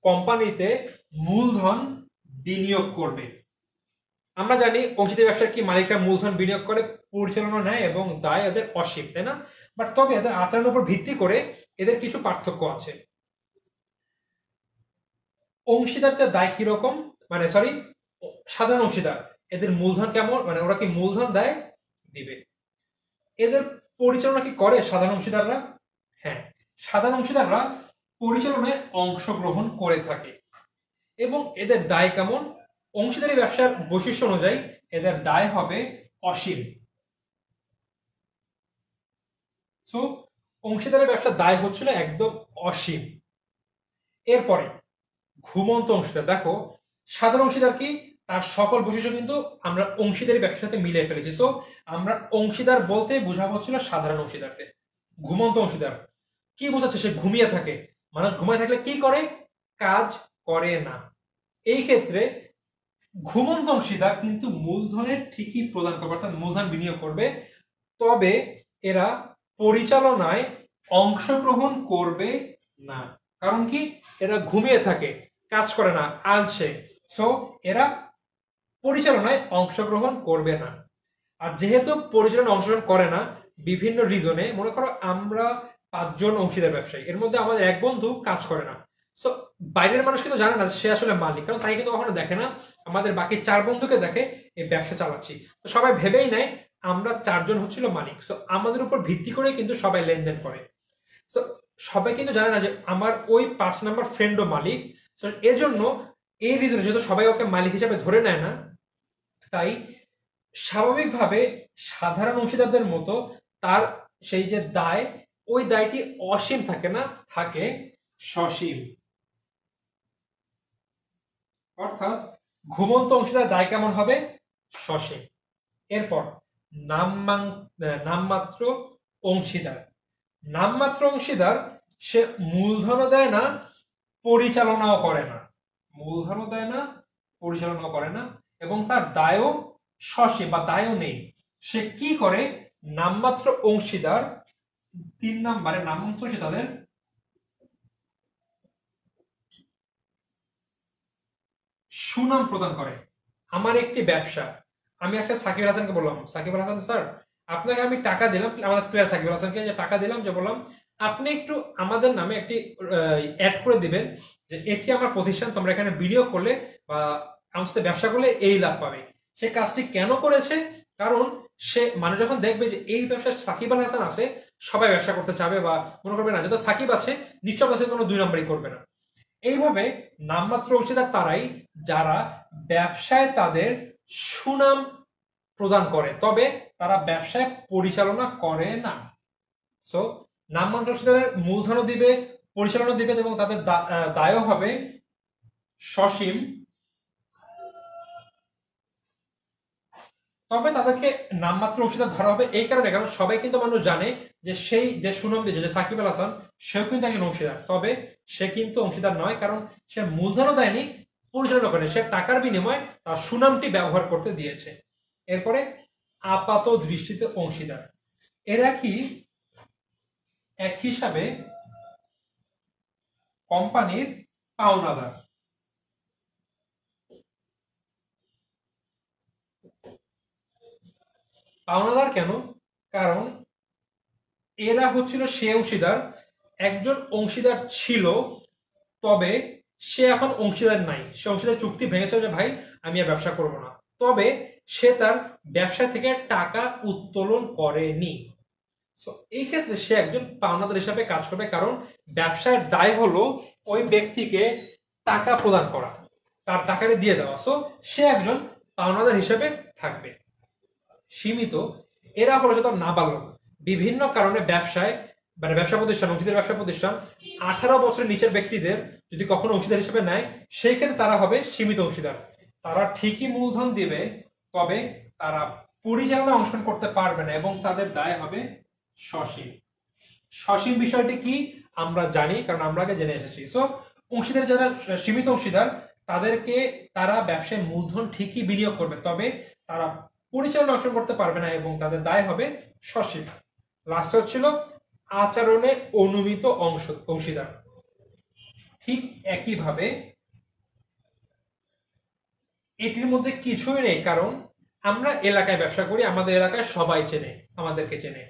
কোম্পানিতে মূলধন বিনিয়োগ করবে। আমরা জানি অংশীদার ব্যবসার কি, মালিকরা মূলধন বিনিয়োগ করে, পরিচালনা নেয় এবং দায় এদের অসীম, তাই না? বাট তবে এদের আচরণের উপর ভিত্তি করে এদের কিছু পার্থক্য আছে। অংশীদারদের দায় কিরকম, মানে সরি, সাধারণ অংশীদার এদের মূলধন কেমন, মানে ওরা কি মূলধন দেয়, দিবে। এদের পরিচালনা কি করে সাধারণ অংশীদাররা? হ্যাঁ, সাধারণ অংশীদাররা পরিচালনায় অংশগ্রহণ করে থাকে। এবং এদের দায় কেমন? অংশীদারি ব্যবসার বৈশিষ্ট্য অনুযায়ী এদের দায় হবে অসীম। সো অংশীদারি ব্যবসার দায় হচ্ছিল একদম অসীম। এরপরে ঘুমন্ত অংশীদার। দেখো, সাধারণ অংশীদার কি, তার সকল বৈশিষ্ট্য কিন্তু আমরা অংশীদারি ব্যবসার সাথে মিলিয়ে ফেলেছি। সো আমরা অংশীদার বলতে বোঝা হচ্ছিল সাধারণ অংশীদারকে। ঘুমন্ত অংশীদার কি বোঝাচ্ছে? সে ঘুমিয়ে থাকে। মানুষ ঘুমিয়ে থাকলে কি করে? কাজ করে না। এই ক্ষেত্রে ঘুমন্ত অংশীদার কিন্তু মূলধনের ঠিকই প্রদান করবে, অর্থাৎ মূলধন বিনিয়োগ করবে, তবে এরা পরিচালনায় অংশগ্রহণ করবে না। কারণ কি? এরা ঘুমিয়ে থাকে, কাজ করে না, আলসে। সো এরা পরিচালনায় অংশগ্রহণ করবে না। আর যেহেতু পরিচালনায় অংশগ্রহণ করে না বিভিন্ন রিজনে, মনে করো আমরা 5জন অংশীদার ব্যবসায়ী, এর মধ্যে আমাদের এক বন্ধু কাজ করে না। সো বাইরের মানুষ কিন্তু জানে না সে আসলে মালিক, কারণ তাই কিন্তু কখনো দেখে না। আমাদের বাকি 4 বন্ধুকে দেখে এই ব্যবসা চালাচ্ছি, তো সবাই ভেবেই নেয় আমরা 4জন হচ্ছিল মালিক। সো আমাদের উপর ভিত্তি করে কিন্তু সবাই লেনদেন করে। সো সবাই কিন্তু জানে না যে আমার ওই 5 নাম্বার ফ্রেন্ডও মালিক। তো এজন্য এই রিজনে যেহেতু সবাই ওকে মালিক হিসাবে ধরে নেয় না, তাই স্বাভাবিকভাবে সাধারণ অংশীদারদের মতো তার সেই যে দায়, ওই দায়টি অসীম থাকে না, থাকে সসীম। অর্থাৎ ঘুমন্ত অংশীদার দায় কেমন হবে? সসীম। এরপর নামমাত্র অংশীদার। নামমাত্র অংশীদার সে মূলধনও দেয় না, পরিচালনাও করে না। মূলধনও দেয় না, পরিচালনাও করে না, এবং তার দায়ও সসীম বা দায়ও নেই। সে কি করে? নামমাত্র অংশীদার 3 নম্বরে নামমাত্র অংশীদারের সুনাম প্রদান করে। আমার একটি ব্যবসা, আমি আজকে সাকিব আল হাসানকে বললাম, সাকিব আল হাসান স্যার, আপনাকে আমি টাকা দিলাম, আমাদের প্লেয়ার সাকিব আল হাসানকে যে টাকা দিলাম, যে বললাম আপনি একটু আমাদের নামে একটি অ্যাড করে দিবেন যে এটি আমার প্রতিষ্ঠান, তোমরা এখানে বিনিয়োগ করলে বা আমার সাথে ব্যবসা করলে এই লাভ পাবে। সে কাজটি কেন করেছে? কারণ সে মানুষ যখন দেখবে যে এই ব্যবসায় সাকিব আল হাসান আছে, সবাই ব্যবসা করতে চাবে, বা মনে করবে না যেহেতু সাকিব আছে নিশ্চয় ব্যবসা কোনো 2 নম্বরই করবে না। এইভাবে নামমাত্র অংশীদার তারাই যারা ব্যবসায় তাদের সুনাম প্রদান করে, তবে তারা ব্যবসায় পরিচালনা করে না। সো নামমাত্র অংশীদারের মূলধনও দিবে, পরিচালনা দিবে, এবং তাদের দায়ও হবে সসীম। তবে তাদেরকে নামমাত্র অংশীদার ধরা হবে এই কারণে, কারণ সবাই কিন্তু মানুষ জানে যে সেই যে সুনাম দিয়েছে যে সাকিব আল হাসান, সেও কিন্তু একজন অংশীদার। তবে সে কিন্তু অংশীদার নয়, কারণ সে মূলধনও দেয়নি, পরিচালনা করে, সে টাকার বিনিময়ে তার সুনামটি ব্যবহার করতে দিয়েছে। এরপরে আপাত দৃষ্টিতে অংশীদার। এরা কি এক হিসাবে কোম্পানির পাওনাদার। পাওনাদার কেন? কারণ এরা হচ্ছিল সে অংশীদার, একজন অংশীদার ছিল, তবে সে এখন অংশীদার নাই, সে অংশীদার চুক্তি ভেঙেছে যে ভাই আমি আর ব্যবসা করব না, তবে সে তার ব্যবসা থেকে টাকা উত্তোলন করেনি। এই ক্ষেত্রে সে একজন পাওনাদার হিসাবে কাজ করবে, কারণ ব্যবসার দায় হলো ওই ব্যক্তিকে টাকা প্রদান করা, তার টাকাটা দিয়ে দেওয়া। সো সে একজন পাওনাদার হিসেবে থাকবে। সীমিত, এরা হলো যত নাবালক, বিভিন্ন কারণে ব্যবসায় মানে ব্যবসা প্রতিষ্ঠান, অংশীদার ব্যবসা প্রতিষ্ঠান 18 বছরের নিচের ব্যক্তিদের যদি কখনো অংশীদার হিসেবে নেয়, সেই ক্ষেত্রে তারা হবে সীমিত অংশীদার। তারা ঠিকই মূলধন দিবে, তবে তারা পরিচালনা অংশগ্রহণ করতে পারবে না, এবং তাদের দায় হবে সসীম। সসীম বিষয়টি কি আমরা জানি, কারণ আমরা আগে জেনে এসেছি। সো অংশীদার যারা সীমিত অংশীদার, তারা ব্যবসায় মূলধন ঠিকই বিনিয়োগ করবে, তবে তারা পরিচালনা অংশগ্রহণ করতে পারবে না, এবং তাদের দায় হবে সসীম। লাস্টে হচ্ছিল আচরণে অনুমিত অংশীদার। ঠিক একইভাবে এটির মধ্যে কিছুই নেই, কারণ আমরা এলাকায় ব্যবসা করি, আমাদের এলাকায় সবাই চেনে, আমাদেরকে চেনে,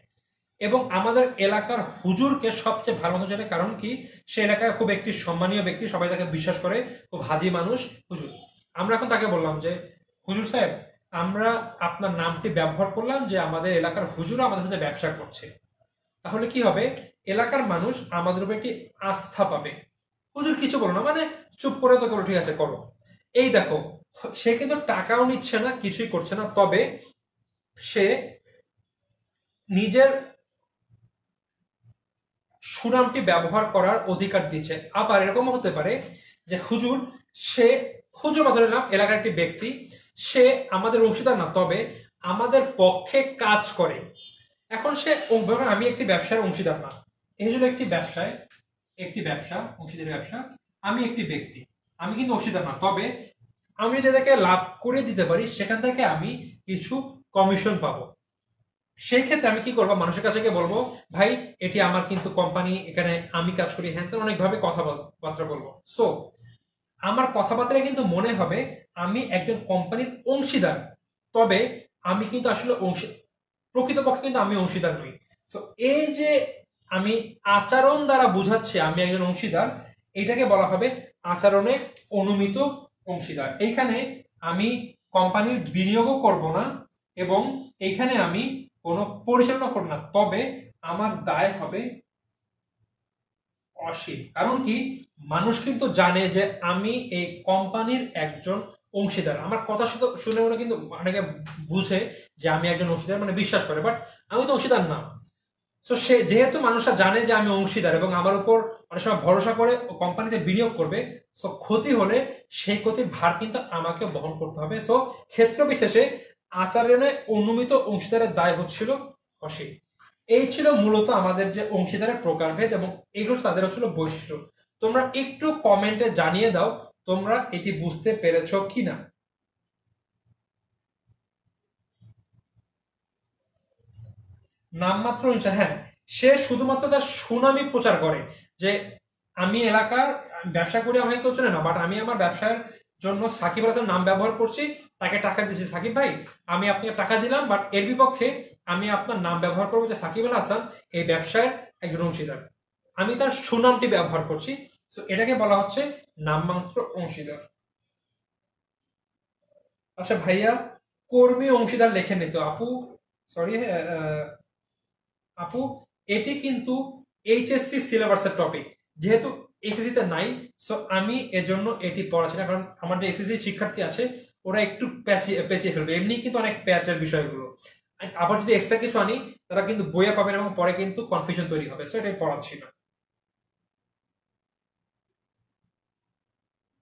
এবং আমাদের এলাকার হুজুরকে সবচেয়ে ভালো মতো চেনে। কারণ কি? সে এলাকায় খুব একটি সম্মানীয় ব্যক্তি, সবাই তাকে বিশ্বাস করে, খুব হাজি মানুষ হুজুর। আমরা এখন তাকে বললাম যে হুজুর সাহেব, আমরা আপনার নামটি ব্যবহার করলাম যে আমাদের এলাকার হুজুর আমাদের সাথে ব্যবসা করছে, তাহলে কি হবে? এলাকার মানুষ আমাদের উপর একটি আস্থা পাবে। হুজুর কিছু বলো না, মানে চুপ করে তো করো, ঠিক আছে করো। এই দেখো, সে কিন্তু টাকাও নিচ্ছে না, কিছুই করছে না, তবে সে নিজের সুনামটি ব্যবহার করার অধিকার দিচ্ছে। আবার এরকম হতে পারে যে হুজুর বা ধরে নাম এলাকার একটি ব্যক্তি, সে আমাদের অংশীদার না, তবে আমাদের পক্ষে কাজ করে। এখন সে আমি একটি ব্যবসার অংশীদার না, এই জন্য একটি ব্যবসা অংশীদার ব্যবসা, আমি একটি ব্যক্তি, আমি কিন্তু অংশীদার না, তবে আমি যদি তাকে লাভ করে দিতে পারি, সেখান থেকে আমি কিছু কমিশন পাবো। সেই ক্ষেত্রে আমি কি করবো? মানুষের কাছে গিয়ে বলবো ভাই এটি আমার কিন্তু কোম্পানি, এখানে আমি কাজ করি, হ্যাঁ অনেকভাবে কথাবার্তা বলবো। সো আমার কথাবার্তা কিন্তু মনে হবে আমি একজন কোম্পানির অংশীদার, তবে আমি কিন্তু আসলে প্রকৃতপক্ষে কিন্তু আমি অংশীদার নই। সো এই যে আমি আচরণ দ্বারা বুঝাচ্ছি আমি একজন অংশীদার, এটাকে বলা হবে আচরণে অনুমিত অংশীদার। এইখানে আমি কোম্পানির বিনিয়োগও করব না, এবং এইখানে আমি কোনো পরিচালনা করব না, তবে আমার দায় হবে অসীম। কারণ কি, মানুষ কিন্তু জানে যে আমি এই কোম্পানির একজন অংশীদার। আমার কথা শুনে মনে কিন্তু অনেকে বুঝে যে আমি একজন অংশীদার, মানে বিশ্বাস করে, বাট আমি তো অংশীদার না। তো সে যেহেতু মানুষরা জানে যে আমি অংশীদার এবং আমার উপর অনেক সময় ভরসা করে কোম্পানিতে বিনিয়োগ করবে, সো ক্ষতি হলে সেই ক্ষতির ভার কিন্তু আমাকে বহন করতে হবে। সো ক্ষেত্র বিশেষে আচরণে অনুমিত অংশীদারের দায় হচ্ছিল অসীম। এই ছিল মূলত আমাদের যে অংশীদারের প্রকারভেদ এবং এগুলো তাদের হচ্ছিল বৈশিষ্ট্য। তোমরা একটু কমেন্টে জানিয়ে দাও তোমরা এটি বুঝতে পেরেছো কিনা। নামমাত্র হিংসা, হ্যাঁ, সে শুধুমাত্র তার সুনামই প্রচার করে যে আমি এলাকার ব্যবসা করে আমাকে কেউ চেনে না, বাট আমি আমার ব্যবসার জন্য সাকিব আল হাসান নাম ব্যবহার করছি, তাকে টাকা দিচ্ছি। সাকিব ভাই, আমি আপনাকে টাকা দিলাম, বাট এর বিপক্ষে আমি আপনার নাম ব্যবহার করবো যে সাকিব আল হাসান এই ব্যবসায়ের একজন অংশীদার, আমি তার সুনামটি ব্যবহার করছি। তো এটাকে বলা হচ্ছে নামমাত্র অংশীদার। আচ্ছা ভাইয়া, কর্মী অংশীদার লেখেন নিত আপু, সরি আপু, এটি কিন্তু এইচএসসি সিলেবাসের টপিক, যেহেতু এসএসসি তে নাই, সো আমি এজন্য এটি পড়াচ্ছি না, কারণ আমার যে এসএসসি শিক্ষার্থী আছে ওরা একটু পেঁচিয়ে ফেলবে, এমনি কিন্তু অনেক প্যাচের বিষয়গুলো। আবার যদি এক্সট্রা কিছু আনি তারা কিন্তু বইয়ে পাবেন এবং পরে কিন্তু কনফিউশন তৈরি হবে, সো এটাই পড়াচ্ছি না।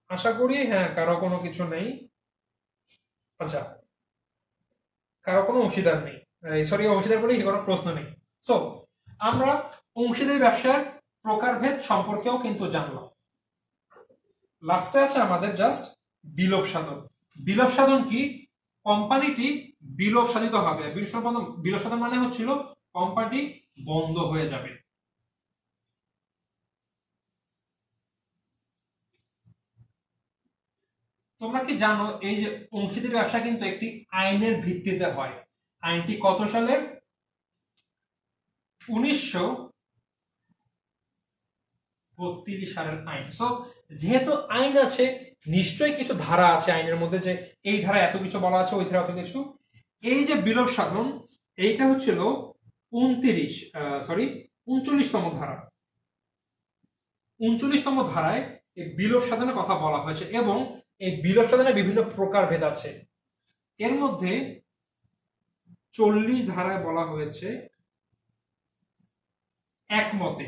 আশা করি হ্যাঁ, কারো কোনো কিছু নেই। আচ্ছা, কারো কোনো অংশীদার নেই, সরি অংশীদার বলে কোনো প্রশ্ন নেই। সো আমরা অংশীদারি ব্যবসার প্রকারভেদ সম্পর্কেও কিন্তু জানলাম। লাস্টে আছে আমাদের জাস্ট বিলোপ সাধন। বিলোপ সাধন কি? কোম্পানিটি বিলোপ সাধিত হবে। বিলোপ সাধন মানে হচ্ছিল কোম্পানি বন্ধ হয়ে যাবে। তোমরা কি জানো এই যে অংশীদারি ব্যবসা কিন্তু একটি আইনের ভিত্তিতে হয়। আইনটি কত সালের? 1932 সালের আইন। সো যেহেতু আইন আছে, নিশ্চয়ই কিছু ধারা আছে আইনের মধ্যে যে এই ধারা এত কিছু বলা আছে, ওই ধারা এত কিছু। এই যে বিলোপ সাধন, এইটা হচ্ছিল 39তম ধারা। 39তম ধারায় এই বিলোপ সাধনের কথা বলা হয়েছে এবং এই বিলোপ সাধনের বিভিন্ন প্রকার ভেদ আছে। এর মধ্যে 40 ধারায় বলা হয়েছে একমতে।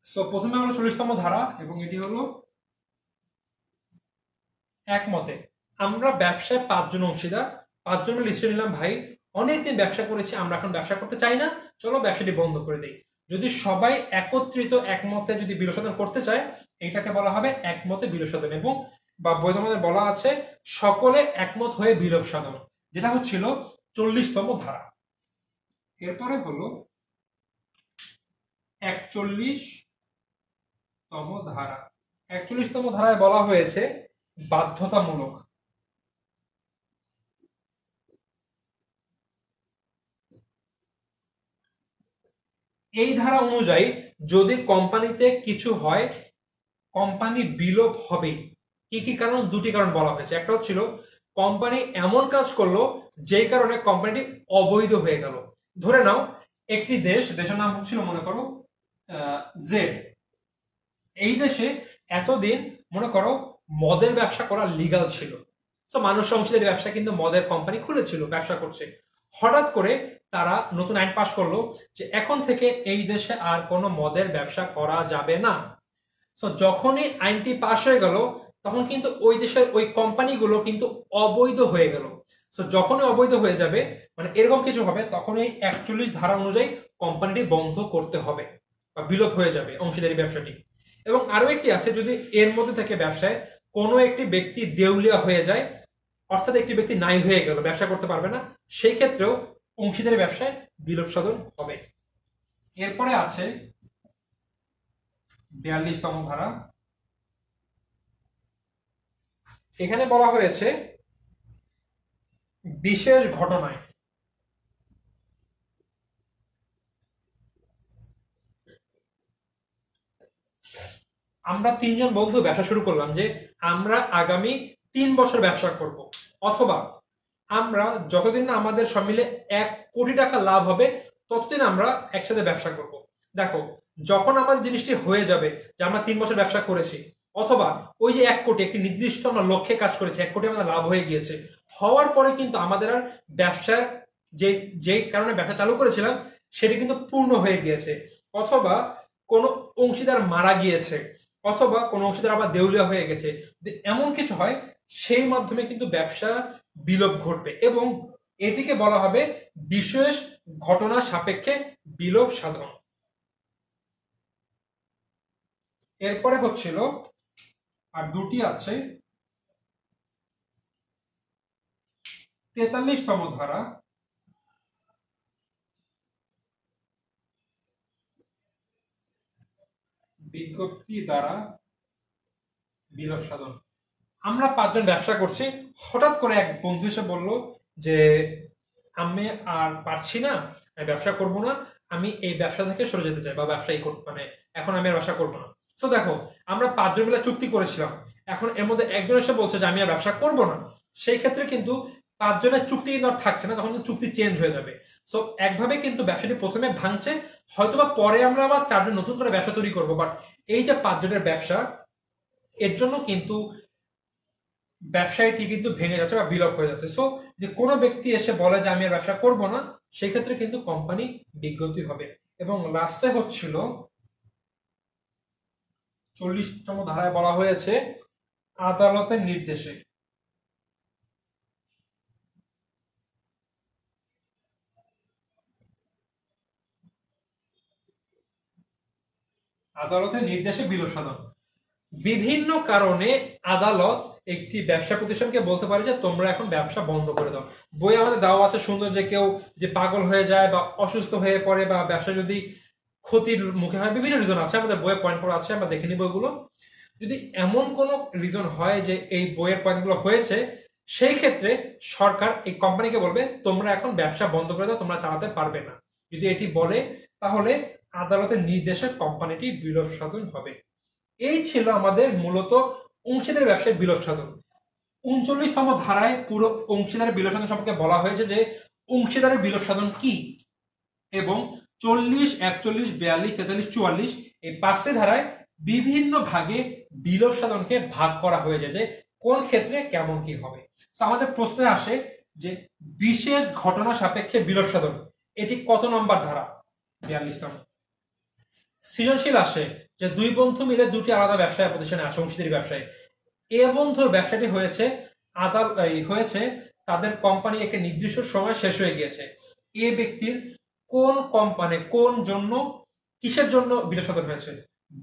সো প্রথমে হলো 40তম ধারা এবং এটি হলো একমতে। আমরা ব্যবসায় 5 জন অংশীদার, 5 জনের লিস্টে নিলাম। ভাই, অনেকদিন ব্যবসা করেছি, আমরা এখন ব্যবসা করতে চাই না, চলো ব্যবসাটি বন্ধ করে দেই। যদি সবাই একত্রিত একমতে যদি বিলোপ সাধন করতে চায়, এটাকে বলা হবে একমতে বিলোপ সাধন। এবং বা বইতে বলা আছে সকলে একমত হয়ে বিলোপ সাধন, যেটা হচ্ছিল 40তম ধারা। এরপরে হলো 41তম ধারা। 41তম ধারায় বলা হয়েছে বাধ্যতামূলক। এই ধারা অনুযায়ী যদি কোম্পানিতে কিছু হয়, কোম্পানি বিলোপ হবে। কি কি কারণ? 2টি কারণ বলা হয়েছে। একটা হচ্ছিল কোম্পানি এমন কাজ করলো যেই কারণে কোম্পানিটি অবৈধ হয়ে গেল। ধরে নাও একটি দেশের নাম হচ্ছিল মনে করো জেড। এই দেশে এতদিন মনে করো মদের ব্যবসা করা লিগাল ছিল, তো মানুষ অংশীদারি ব্যবসা কিন্তু মদের কোম্পানি খুলেছিল, ব্যবসা করছে। হঠাৎ করে তারা নতুন আইন পাশ করলো যে এখন থেকে এই দেশে আর কোনো মদের ব্যবসা করা যাবে না। তো যখনই আইনটি পাশ হয়ে গেল তখন কিন্তু ওই দেশের ওই কোম্পানিগুলো কিন্তু অবৈধ হয়ে গেল। তো যখনই অবৈধ হয়ে যাবে, মানে এরকম কিছু হবে, তখন এই 41 ধারা অনুযায়ী কোম্পানিটি বন্ধ করতে হবে বা বিলোপ হয়ে যাবে অংশীদারি ব্যবসাটি। এবং আরো একটি আছে, যদি এর মধ্যে থেকে ব্যবসায় কোনো একটি ব্যক্তি দেউলিয়া হয়ে যায়, অর্থাৎ একটি ব্যক্তি নাই হয়ে গেল, ব্যবসা করতে পারবে না, সেই ক্ষেত্রেও অংশীদারি ব্যবসায় বিলোপ সাধন হবে। এরপরে আছে 42তম ধারা। এখানে বলা হয়েছে বিশেষ ঘটনায়। আমরা 3 জন বন্ধু ব্যবসা শুরু করলাম যে আমরা আগামী 3 বছর ব্যবসা করব। অথবা আমরা যতদিন না আমাদের সব মিলে 1 কোটি টাকা লাভ হবে ততদিন আমরা একসাথে ব্যবসা করব। দেখো, যখন আমাদের জিনিসটি হয়ে যাবে যে আমরা 3 বছর ব্যবসা করেছি, অথবা ওই যে 1 কোটি একটি নির্দিষ্ট আমরা লক্ষ্যে কাজ করেছি, 1 কোটি আমাদের লাভ হয়ে গিয়েছে, হওয়ার পরে কিন্তু আমাদের আর ব্যবসার যে যে কারণে ব্যবসা চালু করেছিলাম সেটি কিন্তু পূর্ণ হয়ে গিয়েছে, অথবা কোনো অংশীদার মারা গিয়েছে, অথবা কোনো অংশীদার আবার দেউলিয়া হয়ে গেছে, এমন কিছু হয়, সেই মাধ্যমে কিন্তু ব্যবসা বিলোপ ঘটবে এবং এটিকে বলা হবে বিশেষ ঘটনা সাপেক্ষে বিলোপ সাধন। এরপরে হচ্ছিল আর দুটি আছে, 43তম ধারা, বিজ্ঞপ্তি দ্বারা বিলোপ সাধন। আমরা 5 জন ব্যবসা করছি, হঠাৎ করে এক বন্ধু এসে বলল যে আমি আর পারছি না, আমি ব্যবসা করব না, আমি এই ব্যবসা থেকে সরে যেতে চাই বা ব্যবসায়ী মানে এখন আমি আর ব্যবসা করবো না। তো দেখো, আমরা 5 জন মিলে চুক্তি করেছিলাম, এখন এর মধ্যে একজন এসে বলছে যে আমি আর ব্যবসা করব না, সেই ক্ষেত্রে কিন্তু 5 জনের চুক্তি কিন্তু আর থাকছে না, তখন কিন্তু চুক্তি চেঞ্জ হয়ে যাবে। সো একভাবে কিন্তু ব্যবসাটি প্রথমে ভাঙছে, হয়তোবা পরে আমরা আবার 4 জন নতুন করে ব্যবসা তৈরি করবো, বাট এই যে 5 জনের ব্যবসা, এর জন্য কিন্তু ব্যবসায়টি কিন্তু ভেঙে যাচ্ছে বা বিলোপ হয়ে যাচ্ছে। সো যে কোনো ব্যক্তি এসে বলে যে আমি আর ব্যবসা করব না, সেই ক্ষেত্রে কিন্তু কোম্পানি বিজ্ঞপ্তি হবে। এবং লাস্টে হচ্ছিল 40তম ধারায় বলা হয়েছে আদালতের নির্দেশে। আদালতের নির্দেশে বিলোপ সাধন। বিভিন্ন কারণে আদালত একটি ব্যবসা প্রতিষ্ঠানকে বলতে পারে যে তোমরা এখন ব্যবসা বন্ধ করে দাও। বই আমাদের দেওয়া আছে সুন্দর, যে কেউ যে পাগল হয়ে যায় বা অসুস্থ হয়ে পড়ে বা ব্যবসা যদি ক্ষতির মুখে হয়, বিভিন্ন রিজন আছে, আমাদের বইয়ে পয়েন্ট করা আছে, আমরা দেখে নিব বইগুলো। যদি এমন কোনো রিজন হয় যে এই বইয়ের পয়েন্টগুলো হয়েছে, সেই ক্ষেত্রে সরকার এই কোম্পানিকে বলবে তোমরা এখন ব্যবসা বন্ধ করে দাও, তোমরা চালাতে পারবে না। যদি এটি বলে, তাহলে আদালতের নির্দেশে কোম্পানিটি বিলোপ সাধন হবে। এই ছিল আমাদের মূলত অংশীদারি ব্যবসায় বিলোপ সাধন। 39তম ধারায় পুরো অংশীদারি বিলোপ সাধন সম্পর্কে বলা হয়েছে যে অংশীদারি বিলোপ সাধন কি, এবং 40, 41, 42, 43, 44 এই 5টি ধারায় বিভিন্ন ভাগে বিলোপ সাধনকে ভাগ করা হয়েছে যে কোন ক্ষেত্রে কেমন কি হবে। তো আমাদের প্রশ্নে আসে যে বিশেষ ঘটনা সাপেক্ষে বিলোপ সাধন, এটি কত নম্বর ধারা? 42তম। সৃজনশীল আসে যে 2 বন্ধু মিলে 2টি আলাদা ব্যবসায় প্রতিষ্ঠানে আছে, অংশীদারি ব্যবসায়। এ বন্ধুর ব্যবসাটি হয়েছে হয়েছে তাদের কোম্পানি একটা নির্দিষ্ট সময় শেষ হয়ে গিয়েছে। এ ব্যক্তির কোন কোম্পানি কোন জন্য কিসের জন্য বিলোপ সাধন হয়েছে?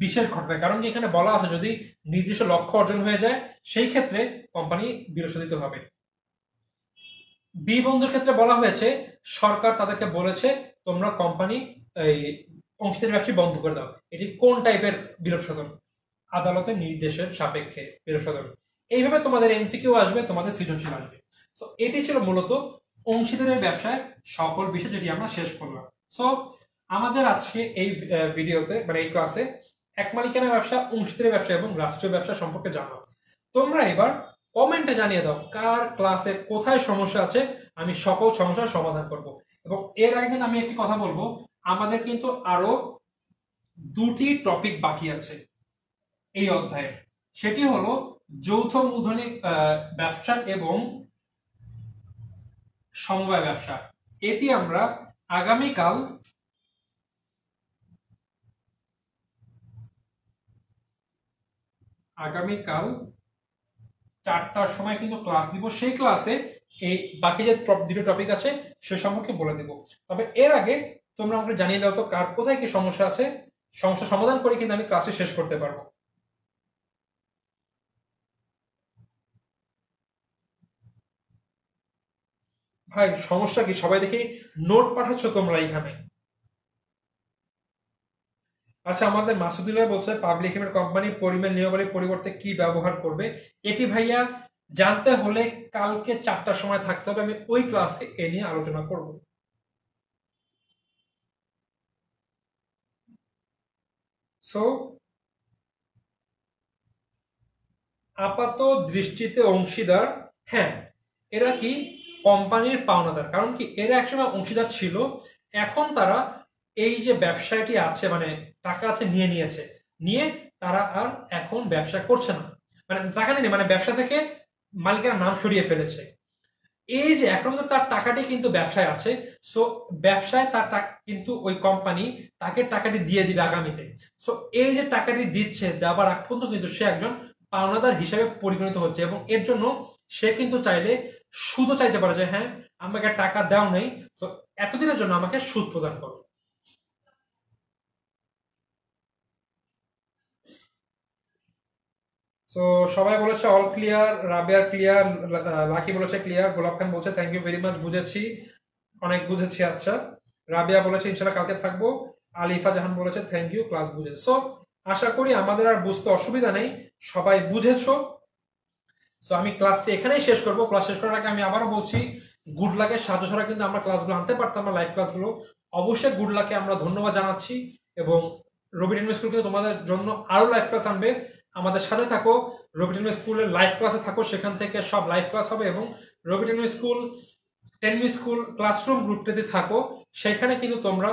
বিশেষ ঘটনা, কারণ এখানে বলা আছে যদি নির্দিষ্ট লক্ষ্য অর্জন হয়ে যায় সেই ক্ষেত্রে কোম্পানি বিলোপ সাধিত হবে। বি বন্ধুর ক্ষেত্রে বলা হয়েছে সরকার তাদেরকে বলেছে তোমরা কোম্পানি এই অংশীদারি ব্যবসা বন্ধ করে দাও। এটি কোন টাইপের বিলোপ সাধন? আদালতের নির্দেশের সাপেক্ষে বিলোপ সাধন। এইভাবে তোমাদের এমসিকিউ আসবে, তোমাদের সৃজনশীল আসবে। সো এটি ছিল মূলত অংশীদারি ব্যবসায় সকল বিষয় যেটি আমরা শেষ করলাম। সো আমাদের আজকে এই ভিডিওতে মানে এই ক্লাসে এক মালিকানা ব্যবসা, অংশীদারি ব্যবসা এবং রাষ্ট্রীয় ব্যবসা সম্পর্কে জানলাম। তোমরা এবার কমেন্টে জানিয়ে দাও কার ক্লাসে কোথায় সমস্যা আছে, আমি সকল সমস্যার সমাধান করব। এবং এর আগে আমি একটি কথা বলবো, আমাদের কিন্তু আরো 2টি টপিক বাকি আছে এই অধ্যায়ে। সেটি হলো যৌথ মূলধনী ব্যবসা এবং সমবায় ব্যবসা। এটি আমরা আগামীকাল 4টার সময় কিন্তু ক্লাস দিব। সেই ক্লাসে এই বাকি যে 2টো টপিক আছে সে সম্পর্কে বলে দেব। তবে এর আগে তোমরা আমাকে জানিয়ে দাও তো কার কোথায় কি সমস্যা আছে, সমস্যা সমাধান করে কিন্তু আমি ক্লাসে শেষ করতে পারবো। ভাই সমস্যা কি? সবাই দেখি নোট পাঠাচ্ছ তোমরা এখানে। আচ্ছা, আমাদের মাসুদুল্লাহ বলছে পাবলিক হেলথ কোম্পানি পরিমাণ নিয়মাবলীর পরিবর্তে কি ব্যবহার করবে। এটি ভাইয়া জানতে হলে কালকে 4টার সময় থাকতে হবে, আমি ওই ক্লাসে এ নিয়ে আলোচনা করব। সো আপাত দৃষ্টিতে অংশীদার, হ্যাঁ এরা কি কোম্পানির পাওনাদার, কারণ কি এরা একসময় অংশীদার ছিল, এখন তারা এই যে ব্যবসাটি আছে মানে টাকা আছে নিয়ে নিয়েছে, নিয়ে তারা আর এখন ব্যবসা করছে না, মানে টাকা নেই মানে ব্যবসা থেকে মালিকের নাম সরিয়ে ফেলেছে। এই যে এখন তো তার টাকাটি কিন্তু ব্যবসায় আছে, সো ব্যবসায় তার কিন্তু ওই কোম্পানি তাকে টাকাটি দিয়ে দিবে আগামীতে। সো এই যে টাকাটি দিচ্ছে দেওয়ার আগ পর্যন্ত কিন্তু সে একজন পাওনাদার হিসেবে পরিগণিত হচ্ছে, এবং এর জন্য সে কিন্তু চাইলে সুদও চাইতে পারে যে হ্যাঁ আমাকে টাকা দেওয়া নেই, তো এতদিনের জন্য আমাকে সুদ প্রদান করো। সো সবাই বলেছে অল ক্লিয়ার, রাবেয়ার ক্লিয়ার, লাকি বলেছে ক্লিয়ার, গোলাপ খান বলছে থ্যাংক ইউ ভেরি মাচ, বুঝেছি, অনেক বুঝেছি। আচ্ছা, রাবেয়া বলেছে ইনশাল্লাহ কালকে থাকবো। আলিফা জাহান বলেছে থ্যাংক ইউ, ক্লাস বুঝেছে। সো আশা করি আমাদের আর বুঝতে অসুবিধা নেই, সবাই বুঝেছো। সো আমি ক্লাসটি এখানেই শেষ করবো। ক্লাস শেষ করার আগে আমি আবারও বলছি, গুড লাকের সাহায্য ছাড়া কিন্তু আমরা ক্লাসগুলো আনতে পারতাম না, লাইভ ক্লাসগুলো। অবশ্যই গুড লাকে আমরা ধন্যবাদ জানাচ্ছি, এবং রবি টেনিস স্কুল কিন্তু তোমাদের জন্য আরো লাইভ ক্লাস আনবে। আমাদের সাথে থাকো, রবি টেনিস স্কুলের লাইভ ক্লাসে থাকো, সেখান থেকে সব লাইভ ক্লাস হবে। এবং রবি টেনিস স্কুল ক্লাসরুম গ্রুপটিতে থাকো, সেখানে কিন্তু তোমরা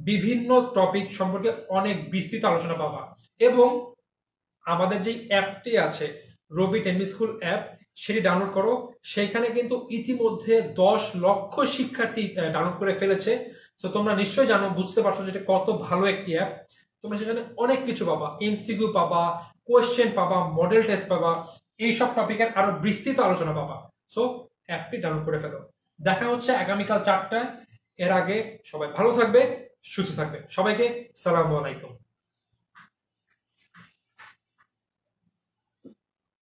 বিভিন্ন টপিক সম্পর্কে অনেক বিস্তৃত আলোচনা পাবা। এবং আমাদের যে অ্যাপটি আছে রবি টেনিস স্কুল অ্যাপ, সেটি ডাউনলোড করো। সেইখানে কিন্তু ইতিমধ্যে 10 লক্ষ শিক্ষার্থী ডাউনলোড করে ফেলেছে। তো তোমরা নিশ্চয়ই জানো, বুঝতে পারছো যে এটা কত ভালো একটি অ্যাপ। তোমরা সেখানে অনেক কিছু পাবা, এমসিকিউ পাবা, কোয়েশ্চেন পাবা, মডেল টেস্ট পাবা, এইসব টপিকের আরো বিস্তৃত আলোচনা পাবা। সো অ্যাপটি ডাউনলোড করে ফেলো। দেখা হচ্ছে আগামীকাল 4টায়। এর আগে সবাই ভালো থাকবে, সুস্থ থাকবে। সবাইকে সালামু আলাইকুম।